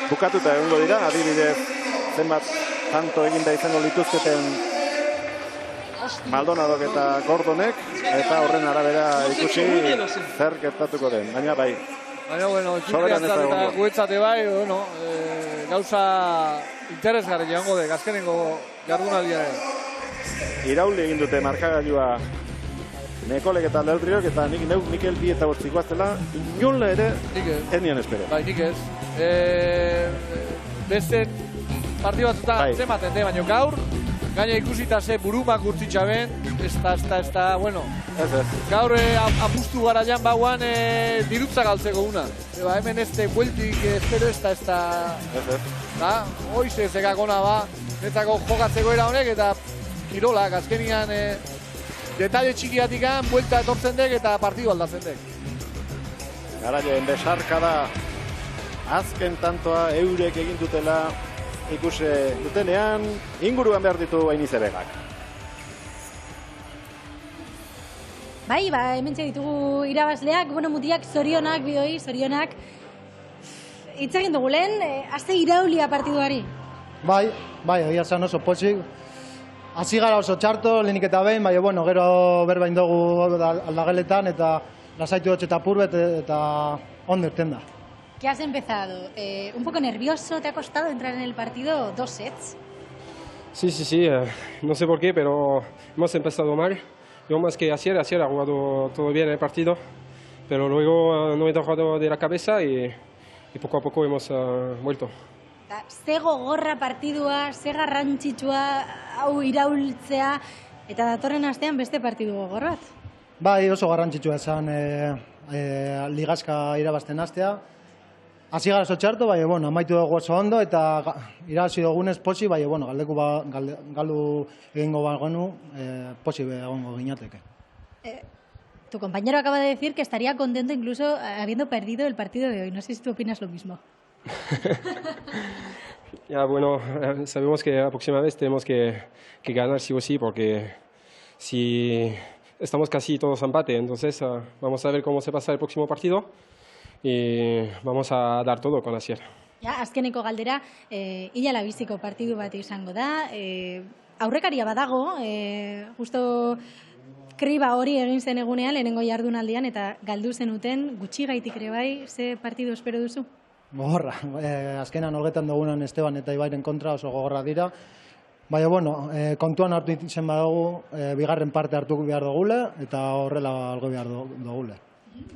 bukatuta egongo dira, adibidez zenbat tanto eginda izango lituzketen Maldonadok eta Gordonek, eta horren arabera ikusi zer gertatuko den, baina bai. Baina, bueno, txukiatzat eta guetzate bai, gauza interesgarri joango dek, azkenengo jardunaldiaren. Irauli egin dute markagailua Nekolek eta Del Riok, eta nik neuk Mikel bi eta bortzikoa zela, inola ere ez nian espero. Bai, nik ez. Beste partidu batzuta zematen de, baina gaur, gaina ikusita ze burumak urtzitxaben, ez da, bueno, gaur apustu gara jan bauan dirutza galtzeko una. Hemen ez de bueltik espero ez da, hoize zekakona ba, netzako jokatzeko era honek eta kirolak, azkenian detalle txikiatikan, buelta etortzen dek eta partidu aldatzen dek. Garaien besarka da, azken tantoa eurek egin dutela ikuse dutenean, inguruan behar ditu Ainizebegak. Bai, hemen ditugu irabazleak, mutiak zorionak, bidoi, zorionak. Hitz egin dugu lehen, azte iraulia partiduari? Bai, egia zan oso potxik. Hasi gara oso txarto, lehenik eta behin, bai, bueno, gero berbain dugu aldageletan, eta lasaitu dut eta purbet, eta onderten da. ¿Qué has empezado? ¿Un poco nervioso? ¿Te ha costado entrar en el partido 2 sets? Sí, no sé por qué, pero hemos empezado mal. Yo más que ayer ha jugado todo bien el partido, pero luego no he dejado de la cabeza y poco a poco hemos vuelto. Ze gogorra partidua, ze garrantzitsua hau iraultzea, eta datorren astean beste partidu gogor bat? Bai, oso garrantzitsua esan ligazka irabazten astea. Hasi gara oso txarto, bai, bueno, amaitu dugu oso ondo, eta irabazi dugunez posi, bai, bueno, galdu egingo bagonu, posi egongo gineateke. Tu compañero acaba de decir que estaría contento incluso habiendo perdido el partido de hoy. No sé si tú opinas lo mismo. Ya, bueno, sabemos que la próxima vez tenemos que ganar sí o sí, porque si estamos casi todos empate, entonces vamos a ver cómo se pasa el próximo partido. Y vamos a dar todo con Asier. Ja, azkeneko galdera, hilala biziko partidu bat izango da. Aurrekaria badago, justo kriba hori egin zen egunean, lehenengo jardunaldian, eta galdu zenuten, gutxi gaitik ere bai, ze partidu espero duzu? Gogorra, azkenan olgetan dugunan Esteban eta Ibairen kontra oso gogorra dira. Baina, bueno, kontuan hartu itzen badugu, bigarren parte hartu behar dugule, eta horrela algo behar dugule.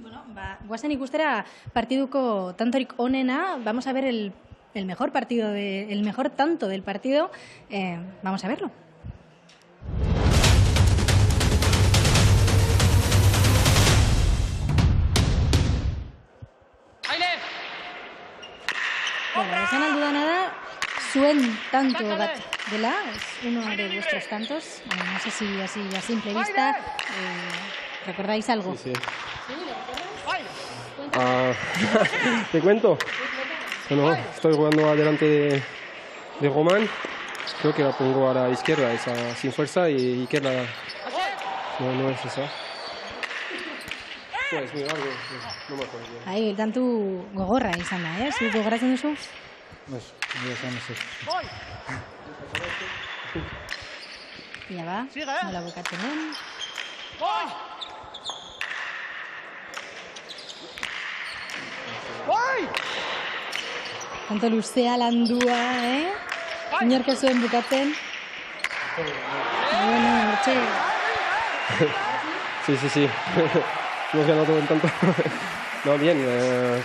Bueno, guazen ikustera partiduko tantorik onena, vamos a ver el mejor partido, el mejor tanto del partido, vamos a verlo. Bueno, esan aldudana da, zuen tanto bat dela, es uno de vuestros tantos, no sé si así a simple vista, ¿recordáis algo? Sí. Te cuento. Bueno, estoy jugando adelante de Román, creo que la pongo a la izquierda, esa sin fuerza, y izquierda no es esa. Es muy largo, no me acuerdo bien. Ahí, tantu gogorra izan da, zu gogoratzen duzu? Pues, esan ez. Ya ba, nola bukatzen den. Tanto luzea landua, Inork ez zuen bukatzen. Bueno, hortxe. Sí. Hemos ganado en tanto. No, bien,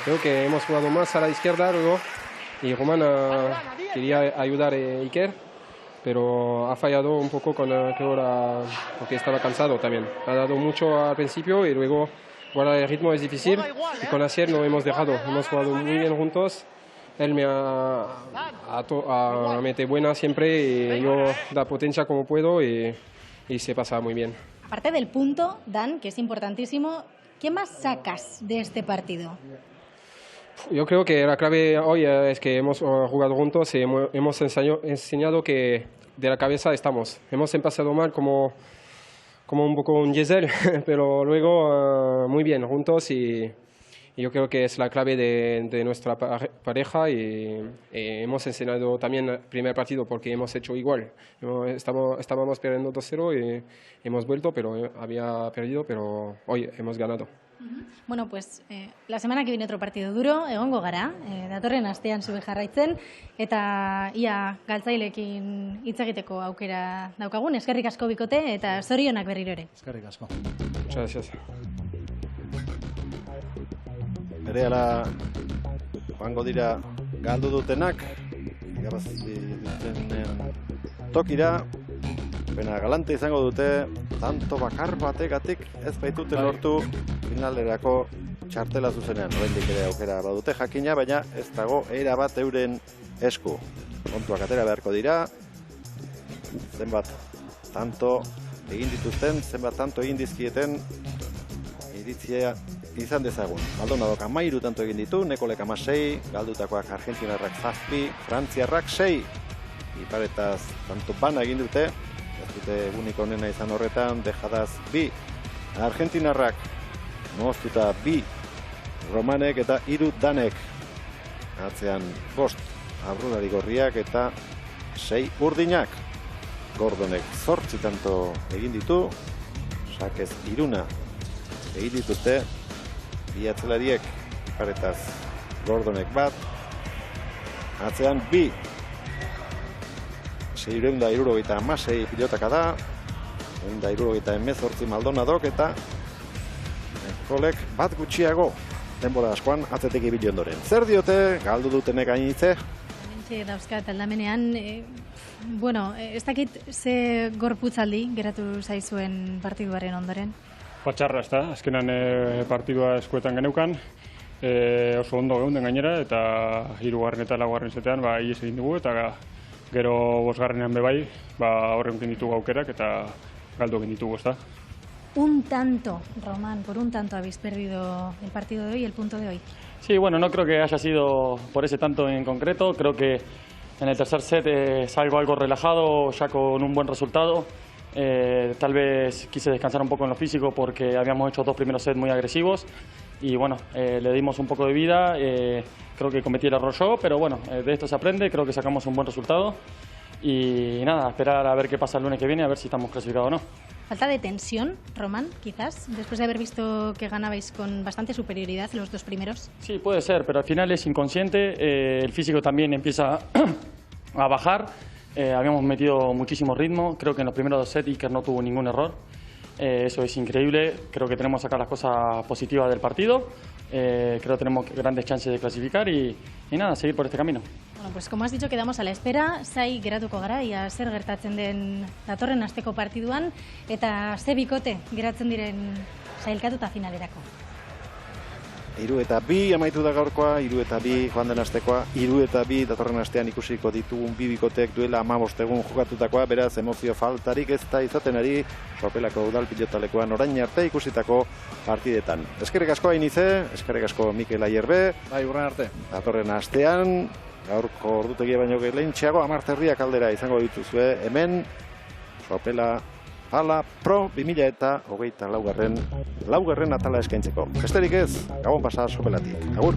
creo que hemos jugado más a la izquierda luego y Román quería ayudar a Iker, pero ha fallado un poco porque estaba cansado también. Ha dado mucho al principio y luego guardar el ritmo es difícil y con Asier no hemos dejado. Hemos jugado muy bien juntos. Él me mete buena siempre y yo da potencia como puedo y se pasa muy bien. Aparte del punto, Dan, que es importantísimo, ¿qué más sacas de este partido? Yo creo que la clave hoy es que hemos jugado juntos y hemos enseñado que de la cabeza estamos. Hemos empezado mal como un poco un diesel, pero luego muy bien juntos y yo creo que es la clave de nuestra pareja y hemos enseñado también el primer partido porque hemos hecho igual. Estábamos perdiendo 2-0 y hemos vuelto, pero había perdido, pero hoy hemos ganado. Bueno, pues la semana que viene otro partido duro, egongo gara, datorren astean zube jarraitzen, eta ia galtzailekin hitz egiteko aukera daukagun, eskerrik asko bikote eta zorionak berriro ere. Eskerrik asko. Muchas gracias. Berehala joango dira galdu dutenak, irabazi dutenen tokira, pena galante izango dute, tanto bakar bategatik ez baitute lortu finalerako txartela zuzenean. Oraindik ere aukera badute jakina, baina ez dago era bat euren esku. Kontuak atera beharko dira, zenbat tanto egin dituzten, zenbat tanto egin dizkieten, iritzia izan dezagun. Maldonadok 13 tanto egin ditu, Nekolek 16, galdutakoak argentinarrak 7, frantziarrak 6. Iparetaz tanto bana egin dute, ez dute egunik onena izan horretan, dejadaz 2. Argentinarrak moztuta 2, Romanek eta 3 Danek. Atzean 5 abrulari gorriak eta 6 urdinak. Gordonek 8 tanto egin ditu, Sakez 3 egin dituzte, bi atzelariek, Iparetaz Gordonek 1, atzean 2, 676 pilotaka da, 678 Maldonadok eta Nekolek 1 gutxiago denbora askoan atzetik ibili ondoren. Zer diote galdu dutenek gainitze? Hementxe dauzkat aldamenean, bueno, ez dakit ze gorputzaldi geratu zaizuen partiduaren ondoren? Patxarra, ez da, azkenan partidua eskuetan geneukan, oso ondo geunden gainera, eta 3. eta 4. zetean ies egin dugu, eta gero 5. bebai, horren ditugu aukerak, eta galdu egin ditugu, ez da. Un tanto, Román, por un tanto habéis perdido el partido de hoy, el punto de hoy. Sí, bueno, no creo que haya sido por ese tanto en concreto, creo que en el tercer set salgo algo relajado, ya con un buen resultado. Tal vez quise descansar un poco en lo físico porque habíamos hecho 2 primeros sets muy agresivos y bueno, le dimos un poco de vida, creo que cometí el error yo, pero bueno, de esto se aprende, creo que sacamos un buen resultado y nada, esperar a ver qué pasa el lunes que viene, a ver si estamos clasificados o no. Falta de tensión, Román, quizás, después de haber visto que ganabais con bastante superioridad en los dos primeros. Sí, puede ser, pero al final es inconsciente. El físico también empieza a bajar. Habíamos metido muchísimo ritmo. Creo que en los primeros 2 sets Iker no tuvo ningún error. Eso es increíble. Creo que tenemos que sacar las cosas positivas del partido. Creo que tenemos grandes chances de clasificar y nada, seguir por este camino. Bueno, pues como has dicho, quedamos a la espera. Zai geratuko gara, ia zer gertatzen den datorren asteko partiduan, eta ze bikote geratzen diren sailkatuta finalerako. 3-2 amaitu da gaurkoa, 3-2 joan den astekoa, 3-2 datorren astean ikusiko ditugun bi bikotek duela 15 egun jokatutakoa, beraz emozio faltarik ez da izaten ari Sopelako udal pilotalekuan orain arte ikusitako partidetan. Eskerrik asko Ainize, eskerrik asko Mikel Aierbe. Bai, urren arte. Datorren astean, gaurko ordutegia baino lehentxeago, 10 aldera izango dituzue hemen Sopela Pala Pro 2024 laugarren atala eskaintzeko. Besterik ez, gabon pasa Sopelatik. Agur!